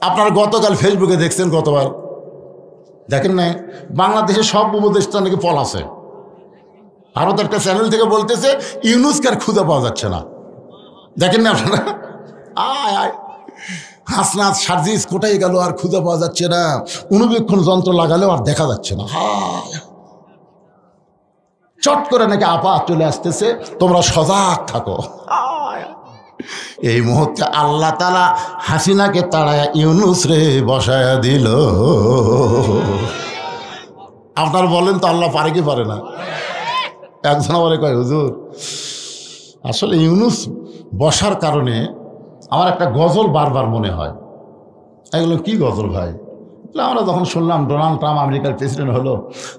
আপনারা গতকাল ফেসবুকে দেখছেন, গতবার দেখেন নাই, বাংলাদেশে সব উপদেষ্টা নাকি পলাছে। ভারত একটা চ্যানেল থেকে বলতেছে ইউনুসকে আর খুঁজে পাওয়া যাচ্ছে না। দেখেন না আপনারা? আয় আয় হাসনাত সার্জিস কোথায় গেল, আর খুঁজে পাওয়া যাচ্ছে না। অনুবীক্ষণ যন্ত্র লাগালেও আর দেখা যাচ্ছে না। হায় চট করে নাকি আপা চলে আসতেছে, তোমরা সজাগ থাকো। এই মুহূর্তে আল্লাহ তাআলা হাসিনাকে তাড়ায় ইউনুস রে বসায়া দিল। আপনার বলেন তো আল্লাহ পারে কি পারে না? একজন আমারে কয়, হুজুর আসলে ইউনুস বসার কারণে আমার একটা গজল বারবার মনে হয়। এগুলো কি গজল ভাই? আমরা যখন শুনলাম ডোনাল্ড ট্রাম্প আমেরিকার প্রেসিডেন্ট হলো,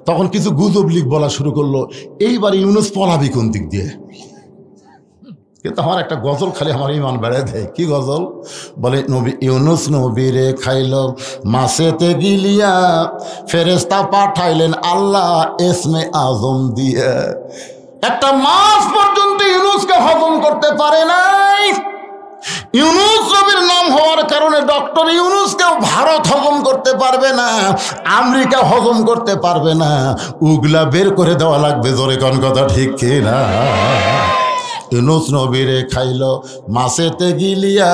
তখন কিছু গুজব লিগ বলা শুরু করলো, এইবার ইউনুস পলাবি কোন দিক দিয়ে। কিন্তু আমার একটা গজল খালি আমার ইমান বেড়ে দেয়। কি গজল? বলে নবী ইউনুস নবীরে খাইল মাছেতে গিলিয়া, ফেরেশতা পাঠাইলেন আল্লাহ ইসমে আজম দিয়ে। একটা মাছ পর্যন্ত ইউনুসকে হজম করতে পারে নাই। ইউনুস নবীর নাম হওয়ার কারণে ডক্টর ইউনুসকেও ভারত হজম করতে পারবে না, আমেরিকা হজম করতে পারবে না। উগলা বের করে দেওয়া লাগবে। জোরে কোন কথা ঠিক কিনা? ইউনুস নবীরে খাইল মাছেতে গিলিয়া,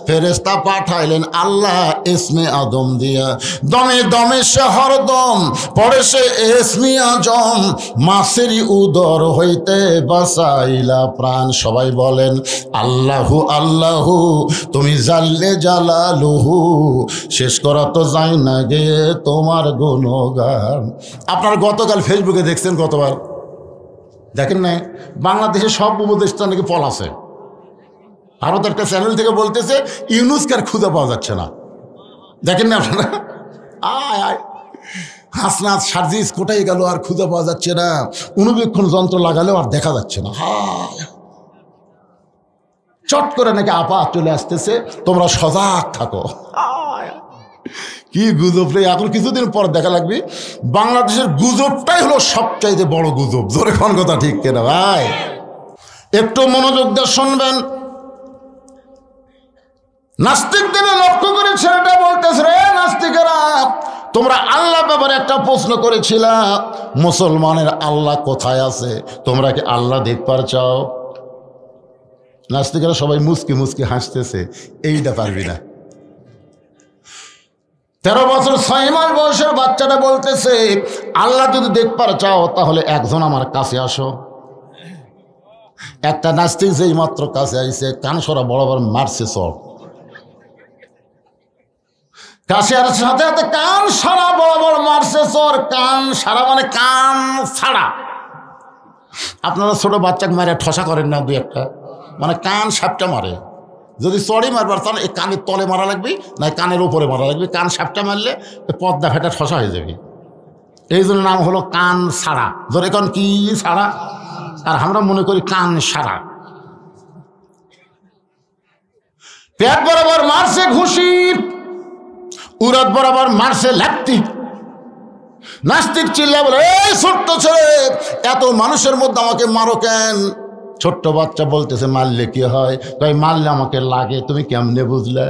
ফেরেশতা পাঠাইলেন আল্লাহ ইসমে আদম দিয়া। দমে দমে সে হরদম পড়ে সে ইসমে আজম, মাছেরই উদর হইতে বাঁচাইলা প্রাণ। সবাই বলেন আল্লাহু আল্লাহু, তুমি জাল্লে জালালুহু, শেষ করা তো যায় না গে তোমার গুণগান। আপনারা গতকাল ফেসবুকে দেখছেন, গতবার দেখেন নাই, বাংলাদেশে সব উপদেষ্টা নাকি পলাছে। ভারত একটা চ্যানেল থেকে বলতেছে ইউনুসকে আর খুঁজে পাওয়া যাচ্ছে না। দেখেন না আপনারা? আয় আয় হাসনাত সার্জিস কোথায় গেল, আর খুঁজে পাওয়া যাচ্ছে না। অনুবীক্ষণ যন্ত্র লাগালেও আর দেখা যাচ্ছে না। হায় চট করে নাকি আপা চলে আসতেছে, তোমরা সজাগ থাকো। কি গুজব রে! এখন কিছুদিন পর দেখা লাগবে বাংলাদেশের গুজবটাই হলো সবচাইতে বড় গুজব। জোরে কোন কথা ঠিক কিনা ভাই? একটু মনোযোগ দিয়ে শুনবেন। নাস্তিকদের লক্ষ্য করে ছেলেটা বলতেছে, রে নাস্তিকেরা, তোমরা আল্লাহ ব্যাপারে একটা প্রশ্ন করেছিলা, মুসলমানের আল্লাহ কোথায় আছে? তোমরা কি আল্লাহ দেখবার চাও? নাস্তিকেরা সবাই মুচকি মুচকি হাসতেছে। এইটা পারবি না। 13 বছর 6 মাস বয়সের বাচ্চাটা বলতেছে, আল্লাহ যদি দেখবার চাও তাহলে একজন আমার কাছে আসো। একটা নাস্তিক যেই মাত্র কাছে আইছে, কান সরা বরাবর মারছে চট। কাছে আর সাথে সাথে কান সারা বরাবর মারছে চর। কান সারা মানে কান ছাড়া। আপনারা ছোট বাচ্চাকে মারে ঠসা করেন না? দুই একটা মানে কান সাপটা মারে। যদি চড়ি মারবার তাহলে এই কানের তলে মারা লাগবে, না কানের উপরে মারা লাগবে। কান সাপটা মারলে পর্দা ফেটা ঠসা হয়ে যাবে। এই জন্য নাম হলো কান ছাড়া। ধরে এখন কি ছাড়া, আর আমরা মনে করি কান সারা। পেট বরাবর মারছে ঘুষি, উরত বরাবর মারছে লাত্তি। নাস্তিক চিল্লা বলে, এই ছোট্ট ছেলে, এত মানুষের মধ্যে আমাকে মারো কেন? ছোট্ট বাচ্চা বলতেছে, মারলে কি হয়? তাই মারলে আমাকে লাগে। তুমি কেমনে বুঝলে?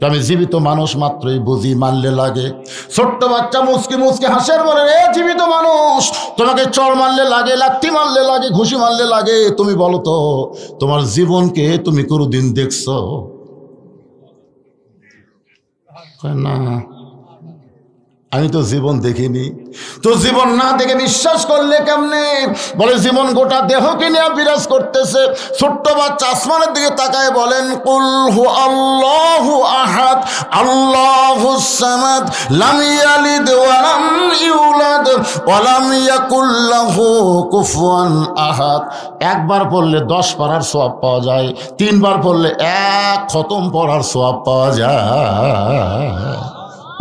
আমি জীবিত মানুষ মাত্রই বুঝি মারলে লাগে। ছোট্ট বাচ্চা মুচকি মুচকি হাসের বলে, এ জীবিত মানুষ, তোমাকে চড় মারলে লাগে, লাত্তি মারলে লাগে, ঘুষি মারলে লাগে। তুমি বলো তো, তোমার জীবনকে তুমি কোনোদিন দেখছো? না, আমি তো জীবন দেখিনি। তো জীবন না দেখে বিশ্বাস করলে কেমনে? বলে জীবন গোটা দেহকে নিয়ে বিরাজ করতেছে। ছোট্ট বাচ্চা আসমানের দিকে তাকায় বলেন, কুল হু আল্লাহু আহাদ আল্লাহুস সামাদ লাম ইয়ালিদ ওয়া লাম ইউলাদ ওয়া লাম ইয়াকুল লাহু কুফুয়ান আহাদ। একবার পড়লে 10 পারার সওয়াব পাওয়া যায়, 3 বার পড়লে 1 খতম পড়ার সওয়াব পাওয়া যায়।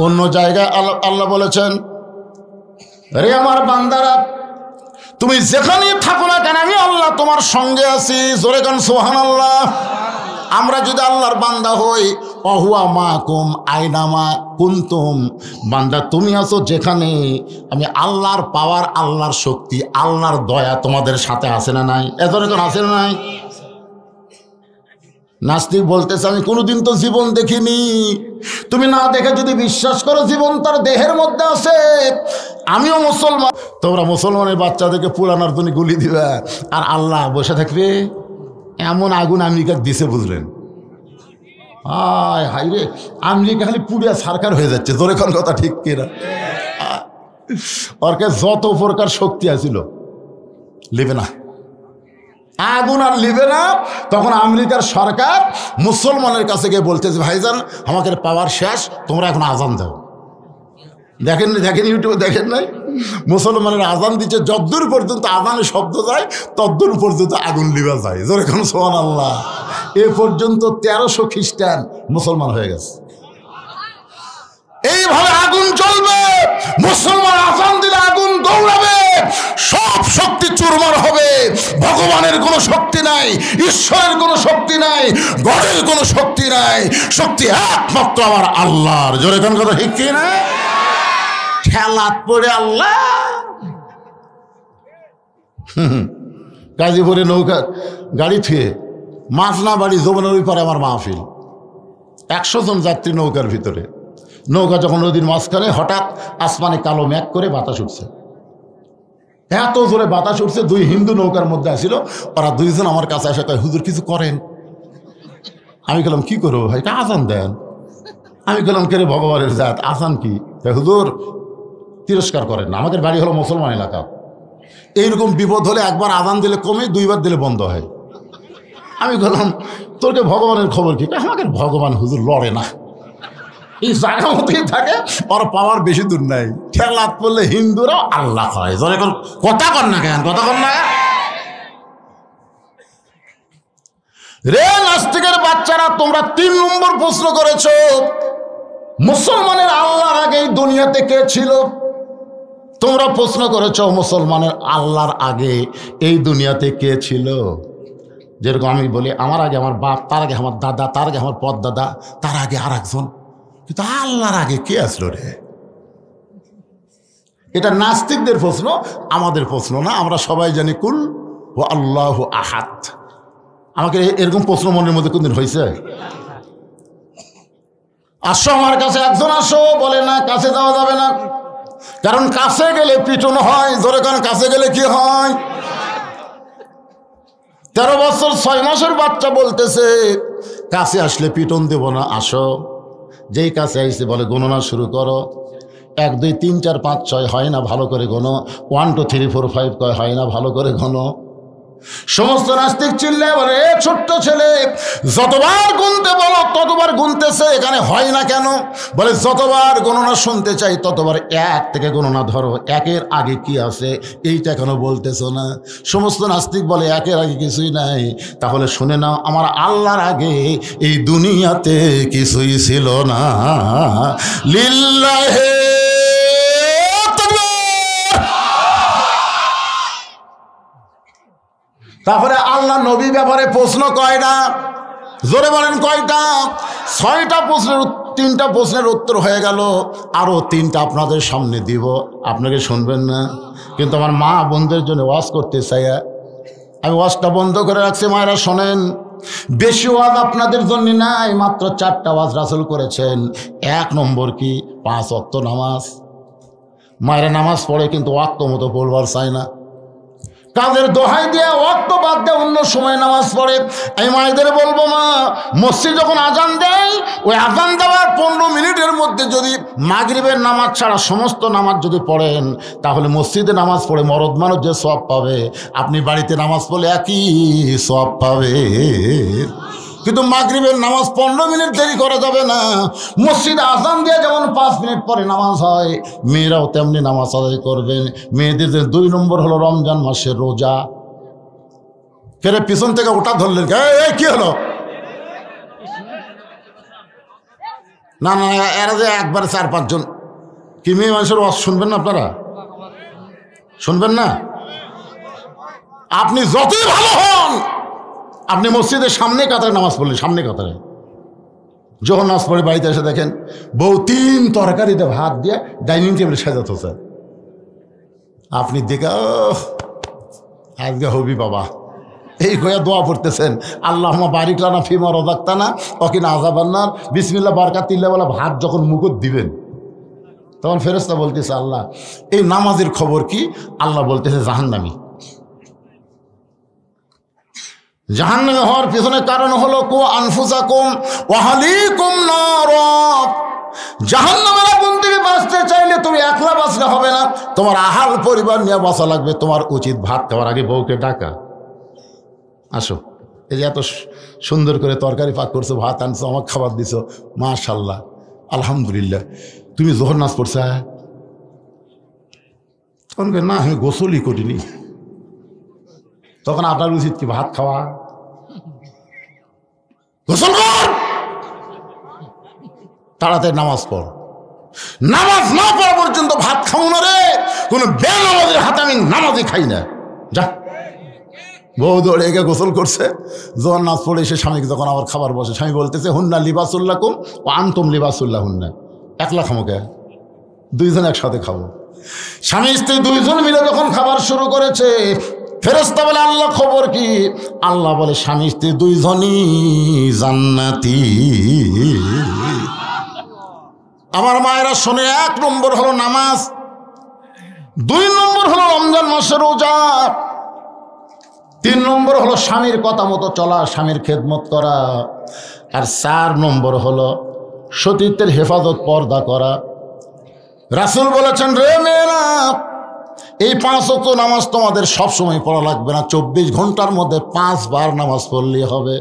অন্য জায়গায় আল্লাহ বলেছেন, রে আমার বান্দারা, তুমি যেখানেই থাকো না কেন আমি আল্লাহ তোমার সঙ্গে আছি। জোরে গান সুবহানাল্লাহ। আমরা যদি আল্লাহর বান্দা হই, অহুয়া মাকুম আইনামা কুনতুম, বান্দা তুমি আছো যেখানে, আমি আল্লাহর পাওয়ার, আল্লাহর শক্তি, আল্লাহর দয়া তোমাদের সাথে আছে না নাই? এজন্য আছে না নাই? নাস্তিক বলতেছে আমি কোনোদিন তো জীবন দেখিনি। তুমি না দেখে যদি বিশ্বাস করো জীবন তার দেহের মধ্যে আছে, আমিও মুসলমান। তোমরা মুসলমানের বাচ্চাদেরকে পুরানোর জন্য গুলি দিবে আর আল্লাহ বসে থাকবে। এমন আগুন আমেরিকা দিছে বুঝলেন। হাই রে, আমেরিকা খালি পুড়িয়া সারকার হয়ে যাচ্ছে। জোরে কোন কথা ঠিক কিনা? ওর কাছে যত প্রকার শক্তি আছিল লিবে না, আগুন আর লিবে না। তখন আমেরিকার সরকার মুসলমানের কাছে গিয়ে বলতেছে ভাইজান আমাকে পাওয়ার শেষ, তোমরা এখন আজান দাও। দেখেন ইউটিউবে দেখেন নাই, মুসলমানের আজান দিচ্ছে, যদ্দূর পর্যন্ত আজানের শব্দ যায় তদ্দূর পর্যন্ত আগুন লিবা যায়। যেরকম সুবহানাল্লাহ। এ পর্যন্ত 1300 খ্রিস্টান মুসলমান হয়ে গেছে। এইভাবে আগুন চলবে। মুসলমান আজান দিলে আগুন দৌড়াবে, সব শক্তি চুরমার হবে। ভগবানের কোনো শক্তি নাই, ঈশ্বরের কোনো শক্তি নাই, গডের কোনো শক্তি নাই। শক্তি একমাত্র আমার আল্লাহর। জোরে কোন কথা ঠিক কি না? ঠেলাত পড়ে আল্লাহ। গাজীপুরে নৌকা গাড়ি থুয়ে মাঝনা বাড়ি যমুনার ওই পারে আমার মাহফিল। 100 জন যাত্রী নৌকার ভিতরে। নৌকা যখন নদীর মাঝখানে, হঠাৎ আসমানে কালো মেঘ করে বাতাস উঠছে। এত জোরে বাতাস উঠছে, 2 হিন্দু নৌকার মধ্যে আসছিল। ওরা 2 জন আমার কাছে আসে কয় হুজুর কিছু করেন। আমি বললাম কি করবো ভাই? আজান দেন। আমি বললাম কে রে ভগবানের জাত, আজান কি? হুজুর তিরস্কার করেন না, আমাদের বাড়ি হলো মুসলমান এলাকা। এইরকম বিপদ হলে একবার আজান দিলে কমে, 2বার দিলে বন্ধ হয়। আমি বললাম তোরকে ভগবানের খবর কি? আমাকে ভগবান হুজুর লড়ে না, এই জায়গা মতোই থাকে, ওর পাওয়ার বেশি দূর নাই। খেলাত পড়লে হিন্দুরাও আল্লাহ হয়। কথা কর না কেন? কথা কর না রে নাস্তিকের বাচ্চারা। তোমরা 3 নম্বর প্রশ্ন করেছ, মুসলমানের আল্লাহর আগে এই দুনিয়াতে কে ছিল? তোমরা প্রশ্ন করেছ মুসলমানের আল্লাহর আগে এই দুনিয়াতে কে ছিল? যেরকম আমি বলি আমার আগে আমার বাপ, তার আগে আমার দাদা, তার আগে আমার পরদাদা, তার আগে আর একজন। কিন্তু আল্লাহর আগে কে আসলো রে? এটা নাস্তিকদের প্রশ্ন, আমাদের প্রশ্ন না। আমরা সবাই জানি কুল ও আল্লাহু আহাদ। আমাকে এরকম প্রশ্ন মনের মধ্যে কোনদিন হয়েছে? আসো আমার কাছে, একজন আসো। বলে না, কাছে যাওয়া যাবে না, কারণ কাছে গেলে পিটন হয়। জোরে কারণ কাছে গেলে কি হয়? 13 বছর 6 মাসের বাচ্চা বলতেছে কাছে আসলে পিটন দেব না, আসো। যেই কাছে আইসে বলে গণনা শুরু করো। 1 2 3 4 5 6 হয় না, ভালো করে গণো। 1 2 3 4 5 কয় হয় না, ভালো করে গণো। সমস্ত নাস্তিক চিল্লে বলে এ ছোট্ট ছেলে, যতবার গুনতে বলো ততবার গুনতেছে, এখানে হয় না কেন? বলে যতবার গণনা শুনতে চাই ততবার 1 থেকে গণনা ধরো, 1-এর আগে কি আছে এইটা কেন বলতেছো না? সমস্ত নাস্তিক বলে 1-এর আগে কিছুই নাই। তাহলে শুনে নাও, আমার আল্লাহর আগে এই দুনিয়াতে কিছুই ছিল না। লিল্লাহে তারপরে আল্লাহ নবী ব্যাপারে প্রশ্ন কয়টা? জোরে বলেন কয়টা? 6টা প্রশ্নের 3টা প্রশ্নের উত্তর হয়ে গেল। আরও 3টা আপনাদের সামনে দিব, আপনাকে শুনবেন না। কিন্তু আমার মা বোনদের জন্য ওয়াজ করতে চাই, আমি ওয়াজটা বন্ধ করে রাখছি। মায়েরা শোনেন, বেশি ওয়াজ আপনাদের জন্য নাই, মাত্র 4টা ওয়াজ রাসূল করেছেন। 1 নম্বর কি? 5 ওয়াক্ত নামাজ। মায়েরা নামাজ পড়ে কিন্তু ওয়াক্ত মতো পড়বার চায় না। কাজের দোহাই দিয়ে ওয়াক্ত বাদ দিয়ে অন্য সময় নামাজ পড়ে। আমি মায়েদের বলবো, মা মসজিদ যখন আজান দেয়, ওই আজান দেওয়ার 15 মিনিটের মধ্যে যদি মাগরিবের নামাজ ছাড়া সমস্ত নামাজ যদি পড়েন, তাহলে মসজিদে নামাজ পড়ে মরদ মানুষ যে সওয়াব পাবে, আপনি বাড়িতে নামাজ পড়লে একই সওয়াব পাবে। কিন্তু মাগরিবের নামাজ 15 মিনিট দেরি করা যাবে না। মসজিদে আজান দিয়ে যেমন 5 মিনিট পরে নামাজ হয়, মেয়েরাও তেমনি নামাজ আদায় করবেন। মেয়েদের 2 নম্বর হলো রমজান মাসের রোজা। ফেরে পিছন থেকে ওটা ধরলেন, কি হলো? না না, এরা যে একবারে 4-5 জন কি মেয়ে মানুষের ওয়াজ শুনবেন না? আপনারা শুনবেন না? আপনি যতই ভালো হন, আপনি মসজিদের সামনে কাতারে নামাজ পড়লেন, সামনে কাতারে যখন নামাজ পড়ে বাড়িতে এসে দেখেন বউ 3 তরকারিতে ভাত দিয়ে ডাইনিং টেবিলে সাজাতে চায়, আপনি দেখে আজকে হবি বাবা, এই কয়া দোয়া পড়তেছেন, আল্লাহুম্মা বারিক লানা ফিমা রাযাকতানা ওয়া কিনা আযাবান্নার। বিসমিল্লাহ বারাকাতিল্লাহ বলে ভাত যখন মুখত দিবেন তখন ফেরেশতা বলতেছে, আল্লাহ এই নামাজের খবর কি? আল্লাহ বলতেছে জাহান্নামী। জাহান্নামে হওয়ার পিছনে কারণ হলো কু আনফুসাকুম ওয়া আহলিকুম নার। জাহান্নামের আগুন থেকে বাঁচতে চাইলে তুমি একলা বাঁচলে হবে না, তোমার আহাল পরিবার নিয়ে বাঁচা লাগবে। তোমার উচিত ভাত খাওয়ার আগে বউকে ডাকা, আসো, এই যে এত সুন্দর করে তরকারি পাক করছো, ভাত আনছো, আমার খাবার দিছো, মাশাআল্লাহ আলহামদুলিল্লাহ, তুমি যোহর নাচ পড়ছো? তখন না আমি গোসলই করিনি। তখন আপনার উচিত কি ভাত খাওয়া? গোসল কর, তাড়াতাড়ি নামাজ পড়। নামাজ না পড়া পর্যন্ত ভাত খাও না রে, কোনো বেনামাজের হাতে আমি নামাজই খাই না। যা, বউ দৌড়ে এগে গোসল করছে, যখন নাচ পড়ে এসে স্বামীকে যখন আবার খাবার বসে, স্বামী বলতেছে হুন্না লিবাসুল্লাকুম ও আনতুম লিবাসুল্লাহ হুন্না। একলা খামোকে, দুইজন একসাথে খাবো। স্বামী স্ত্রী দুইজন মিলে যখন খাবার শুরু করেছে, ফেরেশতা বলে আল্লাহ খবর কি? আল্লাহ বলে স্বামী স্ত্রী দুইজনই জান্নাতি। আমার মায়েরা শোনে, 1 নম্বর হলো নামাজ, 2 নম্বর হলো রমজান মাসের রোজা, 3 নম্বর হলো স্বামীর কথা মতো চলা, স্বামীর খেদমত করা, আর 4 নম্বর হলো সতীত্বের হেফাজত, পর্দা করা। রাসূল বলেছেন, রে মেয়েরা, এই 5 ওয়াক্ত নামাজ তোমাদের সবসময় পড়া লাগবে না, 24 ঘন্টার মধ্যে 5 বার নামাজ পড়লেই হবে।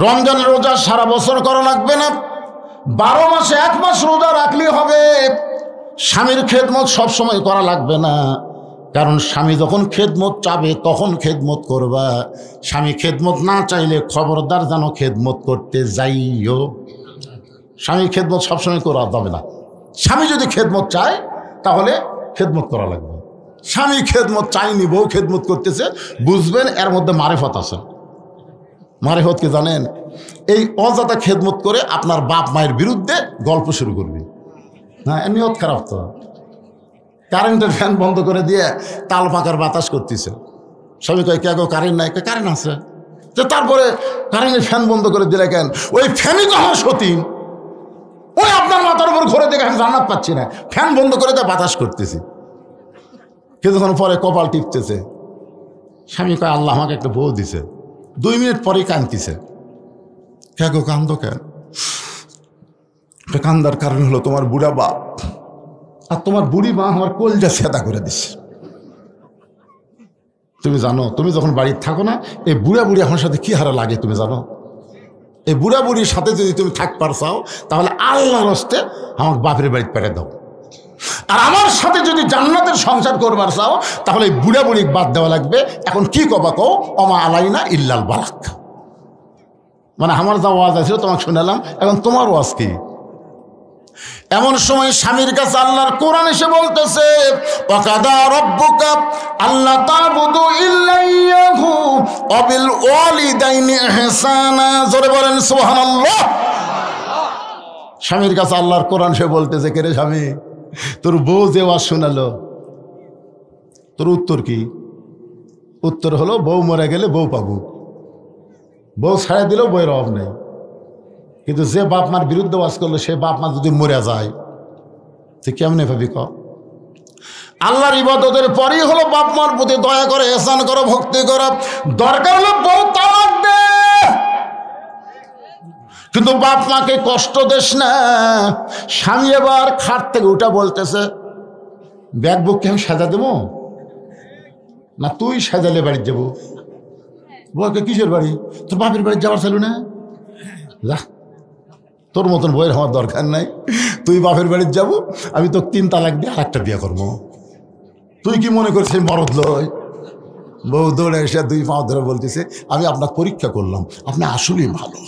রমজানের রোজা সারা বছর করা লাগবে না, 12 মাসে 1 মাস রোজা রাখলেই হবে। স্বামীর খেদমত সবসময় করা লাগবে না, কারণ স্বামী যখন খেদমত চাবে তখন খেদমত করবা। স্বামী খেদমত না চাইলে খবরদার যেন খেদমত করতে যাইও। স্বামীর খেদমত সবসময় করা যাবে না। স্বামী যদি খেদমত চায় তাহলে খেদমত করা লাগবে। স্বামী খেদমত চায়নি, বউ খেদমত করতেছে, বুঝবেন এর মধ্যে মারেফত আছে। মারেফত কি জানেন? এই অজাতা খেদমত করে আপনার বাপ মায়ের বিরুদ্ধে গল্প শুরু করবে। না, নিয়ত খারাপ তো। কারেন্টের ফ্যান বন্ধ করে দিয়ে তাল পাকার বাতাস করতেছে, সবাই কয় কে গো কারেন্ট নাই? কারেন্ট আছে। তো তারপরে কারেন্টের ফ্যান বন্ধ করে দিলে কেন? ওই ফ্যানই তো হয় সতীন, ওই আপনার মাথার উপর ঘুরে দেখে আমি জান্নাত পাচ্ছি না, ফ্যান বন্ধ করে দিয়ে বাতাস করতেছি। কিছুক্ষণ পরে কপাল টিপতেছে, স্বামী কয় আল্লাহ আমাকে একটা বউ দিছে। 2 মিনিট পরেই কাঁদতেছে। কে গো কান্দ কেন? কান্দার কারণ হলো তোমার বুড়া বাপ আর তোমার বুড়ি মা আমার কলজা সেদা করে দিচ্ছে। তুমি জানো, তুমি যখন বাড়িতে থাকো না, এই বুড়া বুড়ি আমার সাথে কি হারা লাগে তুমি জানো? এই বুড়া বুড়ির সাথে যদি তুমি থাকবার চাও তাহলে আল্লাহর হস্তে আমার বাপের বাড়িতে পেড়ে দাও। আর আমার সাথে যদি জান্নাতের সংসার করবার চাও তাহলে এই বুড়া বুড়ি বাদ দেওয়া লাগবে। এখন কি কবা কও, অমা আলাইনা ইল্লাল বালাক। মানে আমার যা ওয়াজ আছে তোমাকে শুনালাম, এখন তোমার ওয়াজ কি? এমন সময় স্বামীর কাছে আল্লাহর কোরআন এসে বলতেছে, ওয়াকাদা রাব্বুকা আল্লা তা'বুদু ইল্লা ইয়াহু ওয়া বিল ওয়ালিদাইনি ইহসানা। জোরে বলেন সুবহানাল্লাহ। স্বামীর কাছে আল্লাহর কোরআন এসে বলতেছে, কে রে স্বামী, তোর বউ যে ওয়াজ শোনালো, তোর উত্তর কি? উত্তর হলো বউ মরে গেলে বউ পাবো, বউ ছাড়া দিলেও বইয়ের অভাব নেই। কিন্তু যে বাপ মার বিরুদ্ধে ওয়াজ করলো সে বাপ মা যদি মরে যায় তো কেমনে ভাবি ক? আল্লাহর ইবাদতের পরই হলো বাপ মার প্রতি দয়া করে, এহসান করো, ভক্তি করো। দরকার হলো বউ তালাক দে, কিন্তু বাপ মাকে কষ্ট দেস না। স্বামী এবার খাট থেকে উঠা বলতেছে, ব্যাগ বুককে আমি সাজা দেবো না তুই সাজালে বাড়ি যাবো? বউকে কিসের বাড়ি? তোর বাপের বাড়ি যাওয়ার ছিল না? যা, তোর মতন বইয়ের হওয়ার দরকার নাই, তুই বাপের বাড়ির যাবো, আমি তো 3 তালাক দিয়ে আরেকটা বিয়ে করবো। তুই কি মনে করছিস মরদ লয়? বউ দৌড়ে এসে 2 পা ধরে বলতেছে, আমি আপনার পরীক্ষা করলাম, আপনি আসলেই ভালো।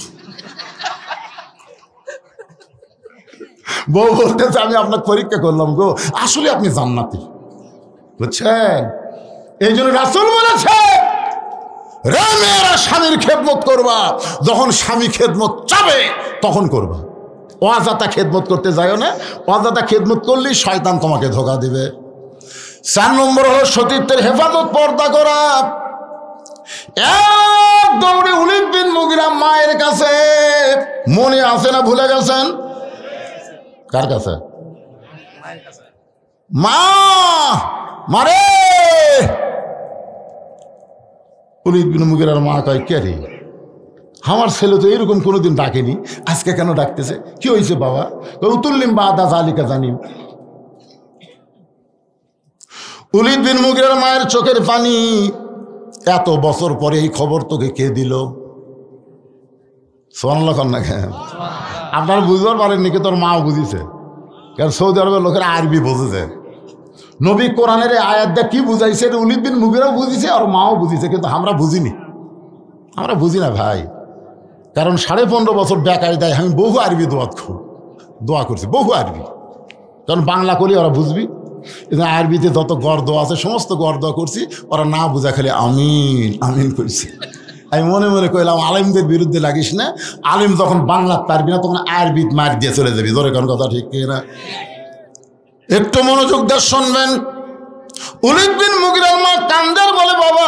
বউ বলতেছে, আমি আপনার পরীক্ষা করলাম গো, আসলে আপনি জান্নাতি। বুঝছেন? এই জন্য রাসূল বলেছে, রে মেয়েরা স্বামীর খেদমত করবা, যখন স্বামী খেদমত চাবে তখন করবা। অযথা খেদমত করতে যাও না, অযথা খেদমত করলেই শয়তান তোমাকে ধোঁকা দিবে। 4 নম্বর হলো সতীত্বের হেফাজত, পর্দা করা। এক দৌড়ে ওলীদ বিন মুগিরা মায়ের কাছে। মনে আছে না ভুলে গেছেন? কার কাছে? মা, মারে। ওলীদ বিন মুগিরার মা কয়, কে রে? আমার ছেলে তো এরকম কোনোদিন ডাকেনি, আজকে কেন ডাকতেছে? কি হয়েছে বাবা? উতুল্লিম বাদা জালিকা জানিম। ওলীদ বিন মুগিরার মায়ের চোখের পানি। এত বছর পরে এই খবর তোকে কে দিল? সুবহানাল্লাহ না কেন? আপনারা বুঝবার পারেননি, কি তোর মাও বুঝিছে? কারণ সৌদি আরবের লোকেরা আরবি বুঝেছে। নবী কোরআনের আয়াত দিয়ে কি বুঝাইছে ওলীদ বিন মুগিরাও বুঝিছে আর মাও বুঝিছে, কিন্তু আমরা বুঝিনি। আমরা বুঝি না ভাই, কারণ 15.5 বছর বেকায়দায় আমি বহু আরবি দোয়া করছি, বহু আরবি। কারণ বাংলা করি ওরা বুঝবি, আরবিতে যত গড় দোয়া আছে সমস্ত গড় দোয়া করছি, ওরা না বুঝা খালি আমিন আমিন করছি। আমি মনে মনে কইলাম আলেমদের বিরুদ্ধে লাগিস না, আলেম যখন বাংলা পারবি না তখন আরবিত মার দিয়ে চলে যাবি। ধরে কোন কথা ঠিক না? একটু মনোযোগ দিয়ে শুনবেন। ওলীদ বিন মুগিরার মা কান্দার বলে, বাবা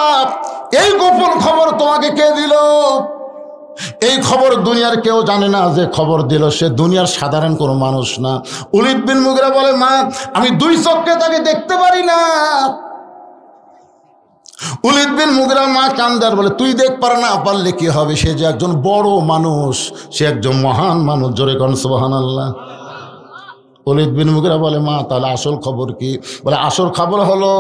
এই গোপন খবর তোমাকে কে দিল? এই খবর দুনিয়ার কেউ জানে না। যে খবর দিল সে দুনিয়ার সাধারণ কোনো মানুষ না। ওলীদ বিন মুগিরা বলে, মা আমি 2 চোখে তাকে দেখতে পারি না। ওলীদ বিন মুগিরার মা কান্দার বলে, তুই দেখ পার না পারলে কি হবে? সে যে একজন বড় মানুষ, সে একজন মহান মানুষ। জোরে কোন সুবহানাল্লাহ। ওলীদ বিন মুগিরা বলে, মা তাহলে আসল খবর কি? বলে, আসল খবর হলো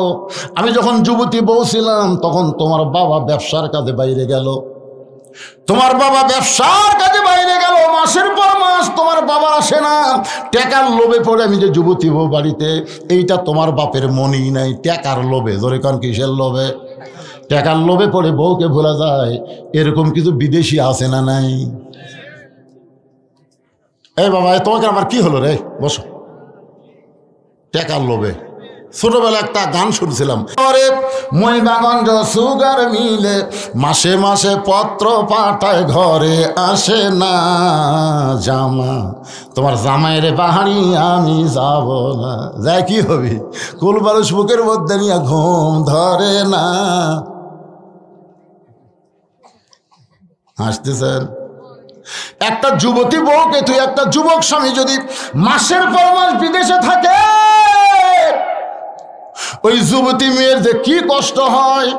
আমি যখন যুবতী বউ ছিলাম তখন তোমার বাবা ব্যবসার কাজে বাইরে গেল। তোমার বাবা ব্যবসার কাজে বাইরে গেল, মাসের পর মাস তোমার বাবা আসে না। টাকার লোভে পড়ে আমি যে যুবতী বউ বাড়িতে, এইটা তোমার বাপের মনেই নাই। টাকার লোভে, ধরে কারণ কিসের লোভে? টাকার লোভে পড়ে বউকে ভোলা যায়। এরকম কিছু বিদেশি আছে না নাই? এই বাবা তোমাকে আমার কি হলো রে? বসো। টাকার লোভে ছোটবেলা একটা গান শুনছিলাম, মহিমাগঞ্জ সুগার মিলে মাসে মাসে পত্র পাঠায়, ঘরে আসে না জামা, তোমার জামাইয়ের বাহারি আমি যাব না। যাই কি হবি? কুলবালুস বুকের মধ্যে নিয়ে ঘুম ধরে না। হাসতেছেন? একটা যুবতী বউকে তুই, একটা যুবক স্বামী যদি মাসের পর মাস বিদেশে থাকে, ওই যুবতী মেয়ের যে কি কষ্ট হয়।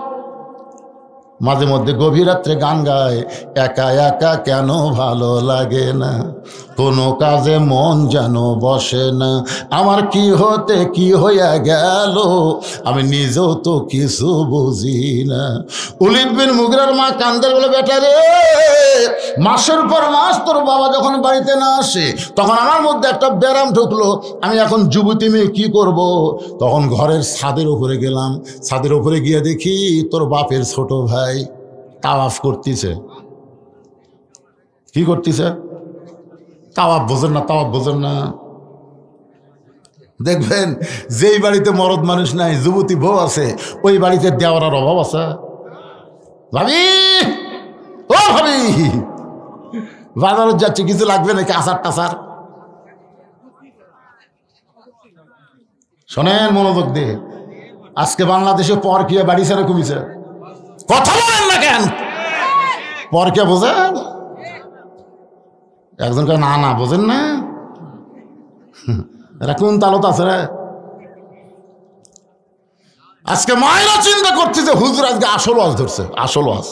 মাঝে মধ্যে গভীর রাত্রে গান গায়, একা একা কেন ভালো লাগে না, কোনো কাজে মন যেন বসে না, আমার কি হতে কি হইয়া গেল, আমি নিজেও তো কিছু বুঝি না। ওলীদ বিন মুগিরার মা কান্দের বলে, বেটা রে, মাসের পর মাস তোর বাবা যখন বাড়িতে না আসে তখন আমার মধ্যে একটা ব্যারাম ঢুকলো। আমি এখন যুবতী মেয়ে কি করব? তখন ঘরের ছাদের উপরে গেলাম। ছাদের উপরে গিয়ে দেখি তোর বাপের ছোট ভাই তাওয়াফ করতেছে। কি করতেছে? তাওয়াফ বোঝেন না? তাওয়াফ বোঝেন না? দেখবেন যেই বাড়িতে মরদ মানুষ নাই, যুবতী বউ আছে, ওই বাড়িতে দেওয়ার অভাব আছে। ভাবি, ও ভাবি, বাজারে যাচ্ছে, কিছু লাগবে নাকি? আচার টাচার? শোনেন মনোযোগ দিয়ে, আজকে বাংলাদেশে পরকিয়া বাড়ি ছেড়ে কমিছে। কথা বলেন না কেন? পরকিয়া বোঝেন? একজন কে না না বোঝেন না, এরা কোন তালত আছে রে? আজকে মায়েরা চিন্তা করছে যে হুজুর আজকে আসল ওয়াজ ধরছে, আসল ওয়াজ।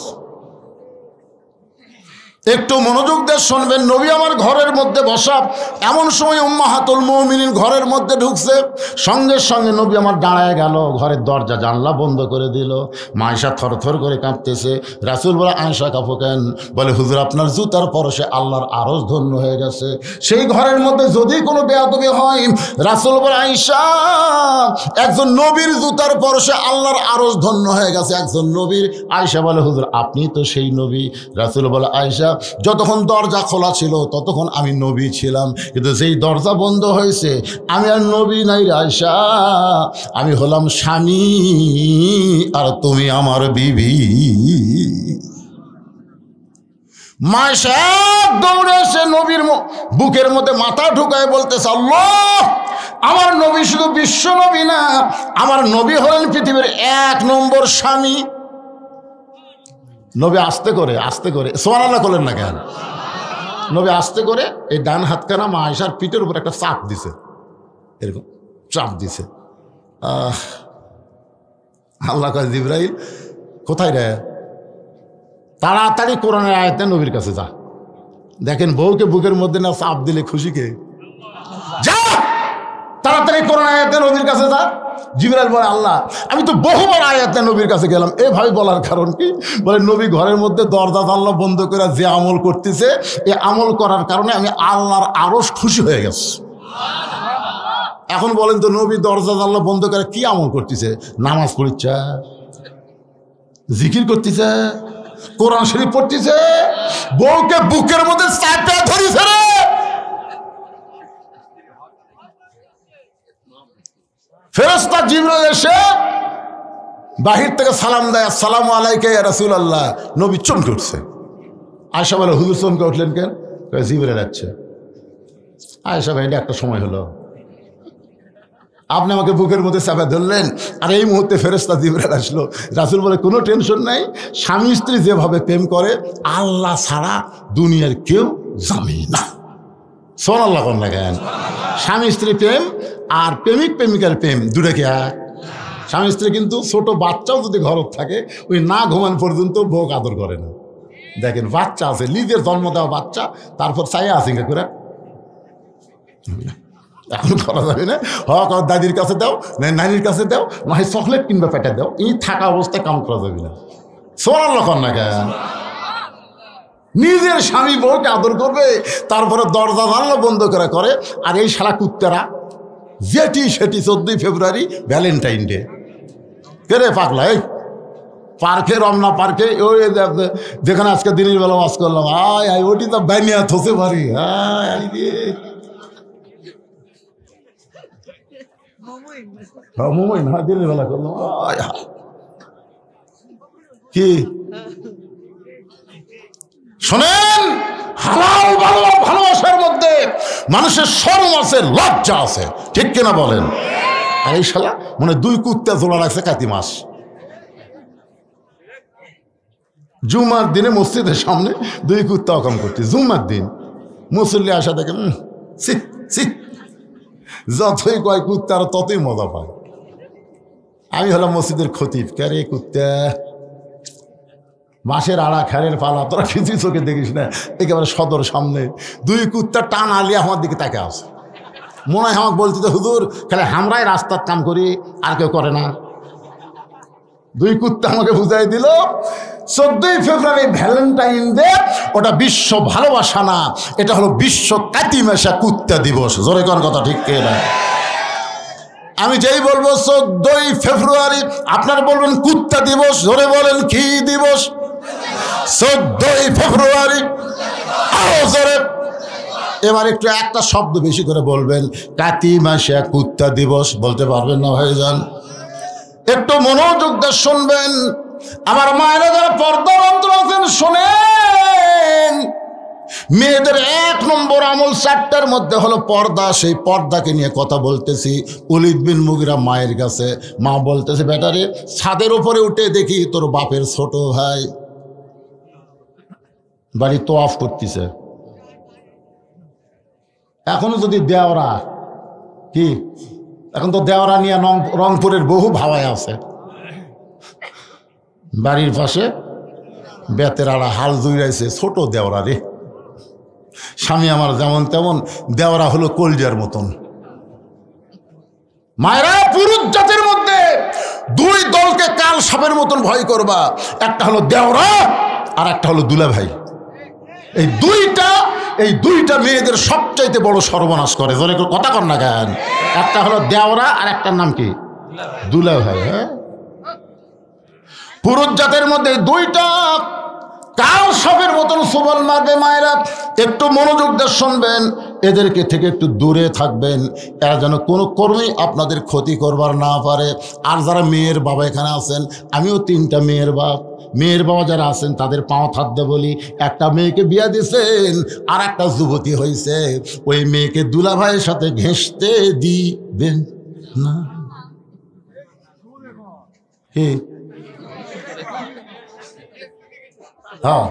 একটু মনোযোগ দিয়ে শুনবেন। নবী আমার ঘরের মধ্যে বসা, এমন সময় উম্মাহাতুল মুমিনিন ঘরের মধ্যে ঢুকছে। সঙ্গে সঙ্গে নবী আমার দাঁড়ায় গেল, ঘরের দরজা জানলা বন্ধ করে দিল। আয়েশা থরথর করে কাঁপতেছে। রাসূল বলে, আয়েশা কাঁপো কেন? বলে, হুজুর আপনার জুতার পরশে আল্লাহর আরশ ধন্য হয়ে গেছে। সেই ঘরের মধ্যে যদি কোনো বেয়াদবি হয়, রাসূল বলে, আয়েশা একজন নবীর জুতার পরশে আল্লাহর আরশ ধন্য হয়ে গেছে, একজন নবীর। আয়েশা বলে, হুজুর আপনি তো সেই নবী। রাসূল বলে, আয়েশা যতক্ষণ দরজা খোলা ছিল ততক্ষণ আমি নবী ছিলাম, কিন্তু যেই দরজা বন্ধ হয়েছে আমি আর নবী নাই রে আয়েশা, আমি হলাম স্বামী আর তুমি আমার বিবি। মায়েশা দৌড়ে এসে নবীর বুকের মধ্যে মাথা ঢুকায় বলতেছে, আল্লাহ, আমার নবী শুধু বিশ্ব নবী না, আমার নবী হলেন পৃথিবীর 1 নম্বর স্বামী। নবী আস্তে করে সুবহানাল্লাহ করলেন না কেন? নবী আস্তে করে এই ডান হাতখানা মা আয়েশার পিঠের উপর একটা চাপ দিছে, এরকম চাপ দিছে। আল্লাহ কয় জিবরাইল কোথায় রে, তাড়াতাড়ি কোরআনের আয়াতে নবীর কাছে যা। দেখেন বউকে বুকের মধ্যে না চাপ দিলে খুশি কে? যা তাড়াতাড়ি কোরআন আয়াতে নবীর কাছে যা। জিবরাইল বলে আল্লাহ আমি তো বহুবার আয়াতে নবীর কাছে গেলাম। এভাবে বলার কারণ কি? বলে নবী ঘরের মধ্যে দরজা জানলা বন্ধ করে যে আমল করতেছে, এই আমল করার কারণে আমি আল্লাহর আরশ খুশি হয়ে গেছি। এখন বলেন তো নবী দরজা জানলা বন্ধ করে কি আমল করতেছে? নামাজ পড়িচ্ছে, জিকির করতেছে, কোরআন শরীফ পড়তেছে, বউকে বুকের মধ্যে চাপে ধরিছে রে। ফেরেশতা জিবরাইল এসে বাহির থেকে সালাম দেয়, আসসালামু আলাইকা ইয়া রাসূলুল্লাহ। নবী চমকে উঠছে। আয়েশা বলে হুজুর চমকে উঠলেন কেন? জিবরাইল আসছে। আয়েশা ভাই একটা সময় হলো, আপনি আমাকে বুকের মধ্যে চাপা ধরলেন, আর এই মুহূর্তে ফেরেশতা জিবরাইল আসলো। রাসূল বলে কোনো টেনশন নাই, স্বামী স্ত্রী যেভাবে প্রেম করে আল্লাহ ছাড়া দুনিয়ার কেউ জানে না। সুবহানাল্লাহ কোন না কেন? স্বামী স্ত্রী প্রেম আর প্রেমিক প্রেমিকার প্রেম দুটো কি এক? স্বামী স্ত্রী কিন্তু ছোট বাচ্চাও যদি ঘরত থাকে ওই না ঘুমান পর্যন্ত বউ আদর করে না। দেখেন বাচ্চা আছে, নিজের জন্ম দেওয়া বাচ্চা, তারপর চাইয়া আছে করে এখন করা যাবে না। হক দাদির কাছে দাও, নানির কাছে দাও, না হয় চকলেট কিনবে পেটে দাও, এই থাকা অবস্থায় কাম করা যাবে না। সুবহানাল্লাহ কোন না কেন? নিজের স্বামী বউকে আদর করবে, তারপরে দরজা জানলা বন্ধ করে। আর এই শালা কুত্তারা যেটি সেটি 14 ফেব্রুয়ারি ভ্যালেন্টাইন ডে কে পাগলা, এই পার্কে রমনা পার্কে ওই যেখানে আজকে দিনের বেলা ওয়াজ করলাম, আয় আয় ওটি তো বানিয়া থসে পারি, মোমই না দিনের বেলা করলাম কি শোনেন, হালাল ভালোবাসার মধ্যে মানুষের শরম আছে, লজ্জা আছে, ঠিক কিনা বলেন? আর এই শালা মানে দুই কুত্তা জোড়া রাখছে কাতি মাস। জুমার দিনে মসজিদের সামনে দুই কুত্তা অকাম করছে, জুমার দিন মুসল্লি আসা দেখে যতই কয় কুত্তা আর ততই মজা পায়। আমি হলাম মসজিদের খতিব, কে কুত্তা মাসের আড়া খেরের পালা, তোরা কিছুই চোখে দেখিস না, একেবারে সদর সামনে দুই কুত্তা টান আলিয়ে আমার দিকে তাকে আসে। মনে হয় আমাকে বলতে তো হুজুর খেলে আমরাই রাস্তার কাম করি, আর কেউ করে না। দুই কুত্তা আমাকে বুঝাই দিল 14 ফেব্রুয়ারি ভ্যালেন্টাইন ডে ওটা বিশ্ব ভালোবাসা না, এটা হলো বিশ্ব কাতিমেশা কুত্তা দিবস। জোরে কোন কথা ঠিক কে না? আমি যেই বলবো 14 ফেব্রুয়ারি আপনার বলবেন কুত্তা দিবস, জোরে বলেন কি দিবস? 14 ফেব্রুয়ারি। আরো জোরে, এবার একটু একটা শব্দ বেশি করে বলবেন, কাতিমেশা কুত্তা দিবস। বলতে পারবেন না ভাইজান? একটু মনোযোগ দিয়ে শুনবেন। আমার মায়েরা যারা পর্দার অন্তর আছেন শোনেন, মেয়েদের 1 নম্বর আমল 4টার মধ্যে হলো পর্দা। সেই পর্দাকে নিয়ে কথা বলতেছি। ওলীদ বিন মুগীরা মায়ের কাছে, মা বলতেছে বেটারে ছাদের উপরে উঠে দেখি তোর বাপের ছোট ভাই বাড়ি তোয়াফ করতেছে। এখনো যদি দেওরা কি, এখন তো দেওরা নিয়ে রংপুরের বহু ভাবায় আছে। বাড়ির পাশে বেতের আড়া হাল জুড়াইছে, ছোট দেওরা রে। স্বামী আমার যেমন তেমন, দেওরা হলো কলজার মতন। মায়েরা, পুরুষ জাতির মধ্যে 2 দলকে কাল সাপের মতন ভয় করবা, একটা হলো দেওরা আর একটা হলো দুলাভাই। এই দুইটা মেয়েদের সবচাইতে বড় সর্বনাশ করে। জোরে কথা কর না কেন? একটা হলো দেওরা আর একটার নাম কি? দুলাভাই। হ্যাঁ, পুরুষ জাতের মধ্যে 2টা কাল সাপের মতন সবল মারবে। মায়েরা একটু মনোযোগ দিয়ে শুনবেন, এদেরকে থেকে একটু দূরে থাকবেন, এরা যেন কোনো কর্মেই আপনাদের ক্ষতি করবার না পারে। আর যারা মেয়ের বাবা এখানে আছেন, আমিও 3টা মেয়ের বাপ, মেয়ের বাবা যারা আছেন তাদের পাও থাকতে বলি, একটা মেয়েকে বিয়া দিয়েছেন আর একটা যুবতী হয়েছে, ওই মেয়েকে দুলাভাইয়ের সাথে ঘেঁষতে দিবেন না। হ্যাঁ,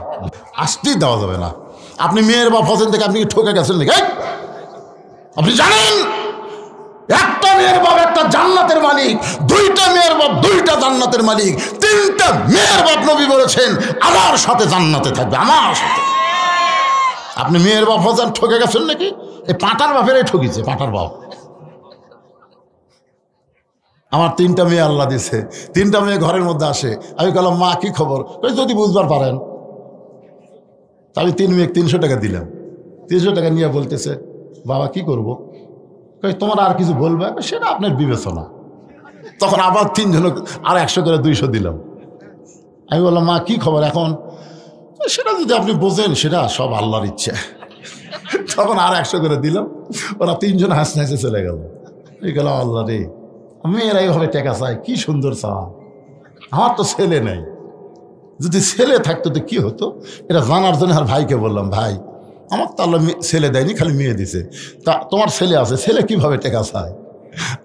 আসতেই দেওয়া যাবে না। আপনি মেয়ের বাপ হোসেন থেকে আপনি কি ঠকে গেছেন নাকি? আপনি জানেন একটা মেয়ের বাপ একটা জান্নাতের মালিক, দুইটা মেয়ের বাপ দুইটা জান্নাতের মালিক, তিনটা মেয়ের বাপ নবী বলেছেন আমার সাথে জান্নাতে থাকবে, আমার সাথে। আপনি মেয়ের বাপ হোসেন ঠকে গেছেন নাকি? এই পাঁটার বাপেরাই ঠকিছে, পাঁটার বাপ। আমার তিনটা মেয়ে আল্লাহ দিছে, তিনটা মেয়ে ঘরের মধ্যে আসে। আমি বললাম মা কি খবর? যদি বুঝবার পারেন। আমি 3 মেয়ে 300 টাকা দিলাম। 300 টাকা নিয়ে বলতেছে বাবা কি করবো? তোমার আর কিছু বলবে? সেটা আপনার বিবেচনা। তখন আবার 3 জন আর 100 করে 200 দিলাম। আমি বললাম মা কি খবর এখন? সেটা যদি আপনি বোঝেন সেটা সব আল্লাহর ইচ্ছে। তখন আর 100 করে দিলাম। ওরা 3 জন হাসতে হাসতে চলে গেল। এই গেল আল্লাহ রে, মেয়েরা এইভাবে টাকা চায়, কি সুন্দর চা। আমার তো ছেলে নেই, যদি ছেলে থাকতো তো কি হতো? এটা জানার জন্য আর ভাইকে বললাম ভাই আমার তো আল্লাহ ছেলে দেয়নি, খালি মেয়ে দিছে, তা তোমার ছেলে আছে, ছেলে কিভাবে টাকা চায়?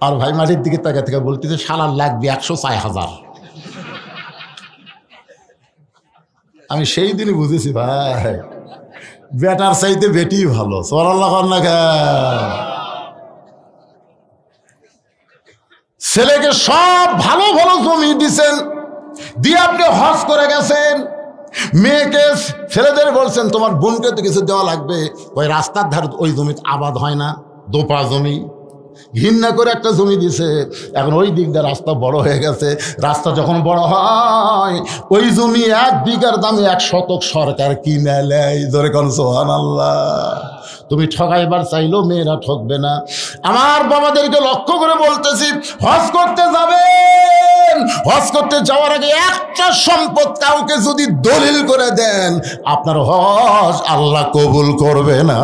আর ভাই মাটির দিকে তাকা থেকে বলতেছে শালার লাগবে 106,000। আমি সেই দিনই বুঝেছি ভাই বেটার চাইতে বেটি ভালো। সুবহানাল্লাহ। ছেলেকে সব ভালো ভালো জমি দিছেন, দিয়ে আপনি হজ করে গেছেন। মেয়েকে ছেলেদের বলছেন তোমার বোনকে তো কিছু দেওয়া লাগবে। ওই রাস্তার ধারে ওই জমি আবাদ হয় না, দোপা জমি, ঘৃণা করে একটা জমি দিছে। এখন ওই দিক দিয়ে রাস্তা বড় হয়ে গেছে। রাস্তা যখন বড় হয় ওই জমি 1 বিঘার দামে 1 শতক সরকার কিনে নেয়। ধরে কোন সুবহানাল্লাহ। তুমি ঠকাইবার চাইলেও মেয়েরা ঠকবে না। আমার বাবাদেরকে লক্ষ্য করে বলতেছি, হজ করতে যাবেন, হজ করতে যাওয়ার আগে একটা সম্পদ কাউকে যদি দলিল করে দেন আপনার হজ আল্লাহ কবুল করবে না।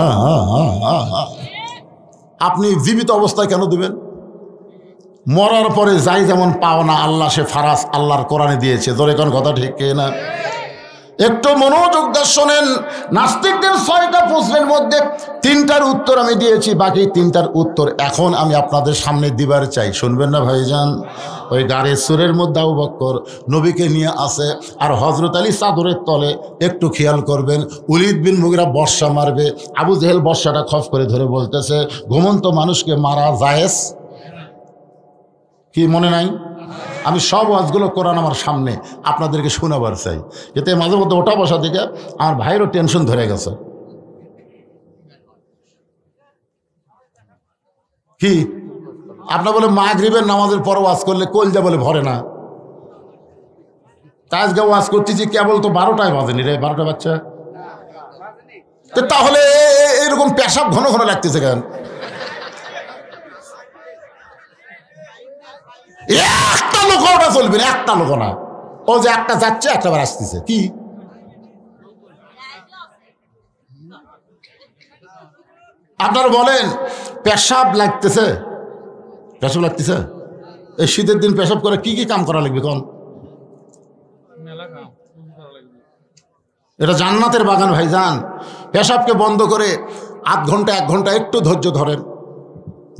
আপনি জীবিত অবস্থায় কেন দিবেন? মরার পরে যাই যেমন পাও না আল্লাহ সে ফারাজ আল্লাহর কোরআনে দিয়েছে। ধরে কোন কথা ঠিক না? একটু মনোযোগ দিয়ে শোনেন। নাস্তিকদের 6টা প্রশ্নের মধ্যে 3টার উত্তর আমি দিয়েছি, বাকি 3টার উত্তর এখন আমি আপনাদের সামনে দিবার চাই। শুনবেন না ভাইজান? ওই গাড়ি সুরের মধ্যে আবু বকর নবীকে নিয়ে আসে, আর হজরত আলী চাদরের তলে একটু খেয়াল করবেন উলিদ বিন মুগিরা বর্ষা মারবে। আবু জেহেল বর্ষাটা খপ করে ধরে বলতেছে ঘুমন্ত মানুষকে মারা জায়েজ কি মনে নাই? আমি সব ওয়াজগুলো কোরআন আমার সামনে আপনাদেরকে শোনাবার চাই, এতে মাঝে মধ্যে ওঠা বসা থেকে আমার ভাইয়েরও টেনশন ধরে গেছে। কি আপনার বলে মাগরিবের নামাজের পর ওয়াজ করলে কলজা বলে ভরে না? আজকে ওয়াজ করতেছি কেবল তো 12টায় বাজেনি রে, 12টা বাচ্চা। তাহলে এরকম পেশাব ঘন ঘন লাগতেছে কেন? একটা লোক ওটা চলবে না, একটা লোক না। ও যে একটা যাচ্ছে একটা বার আসতেছে। কি আপনারা বলেন পেশাব লাগতেছে? পেশাব লাগতেছে? এই শীতের দিন পেশাব করে কি কি কাম করা লাগবে কোন? এটা জান্নাতের বাগান ভাইজান। পেশাবকে বন্ধ করে 8 ঘন্টা 1 ঘন্টা একটু ধৈর্য ধরেন,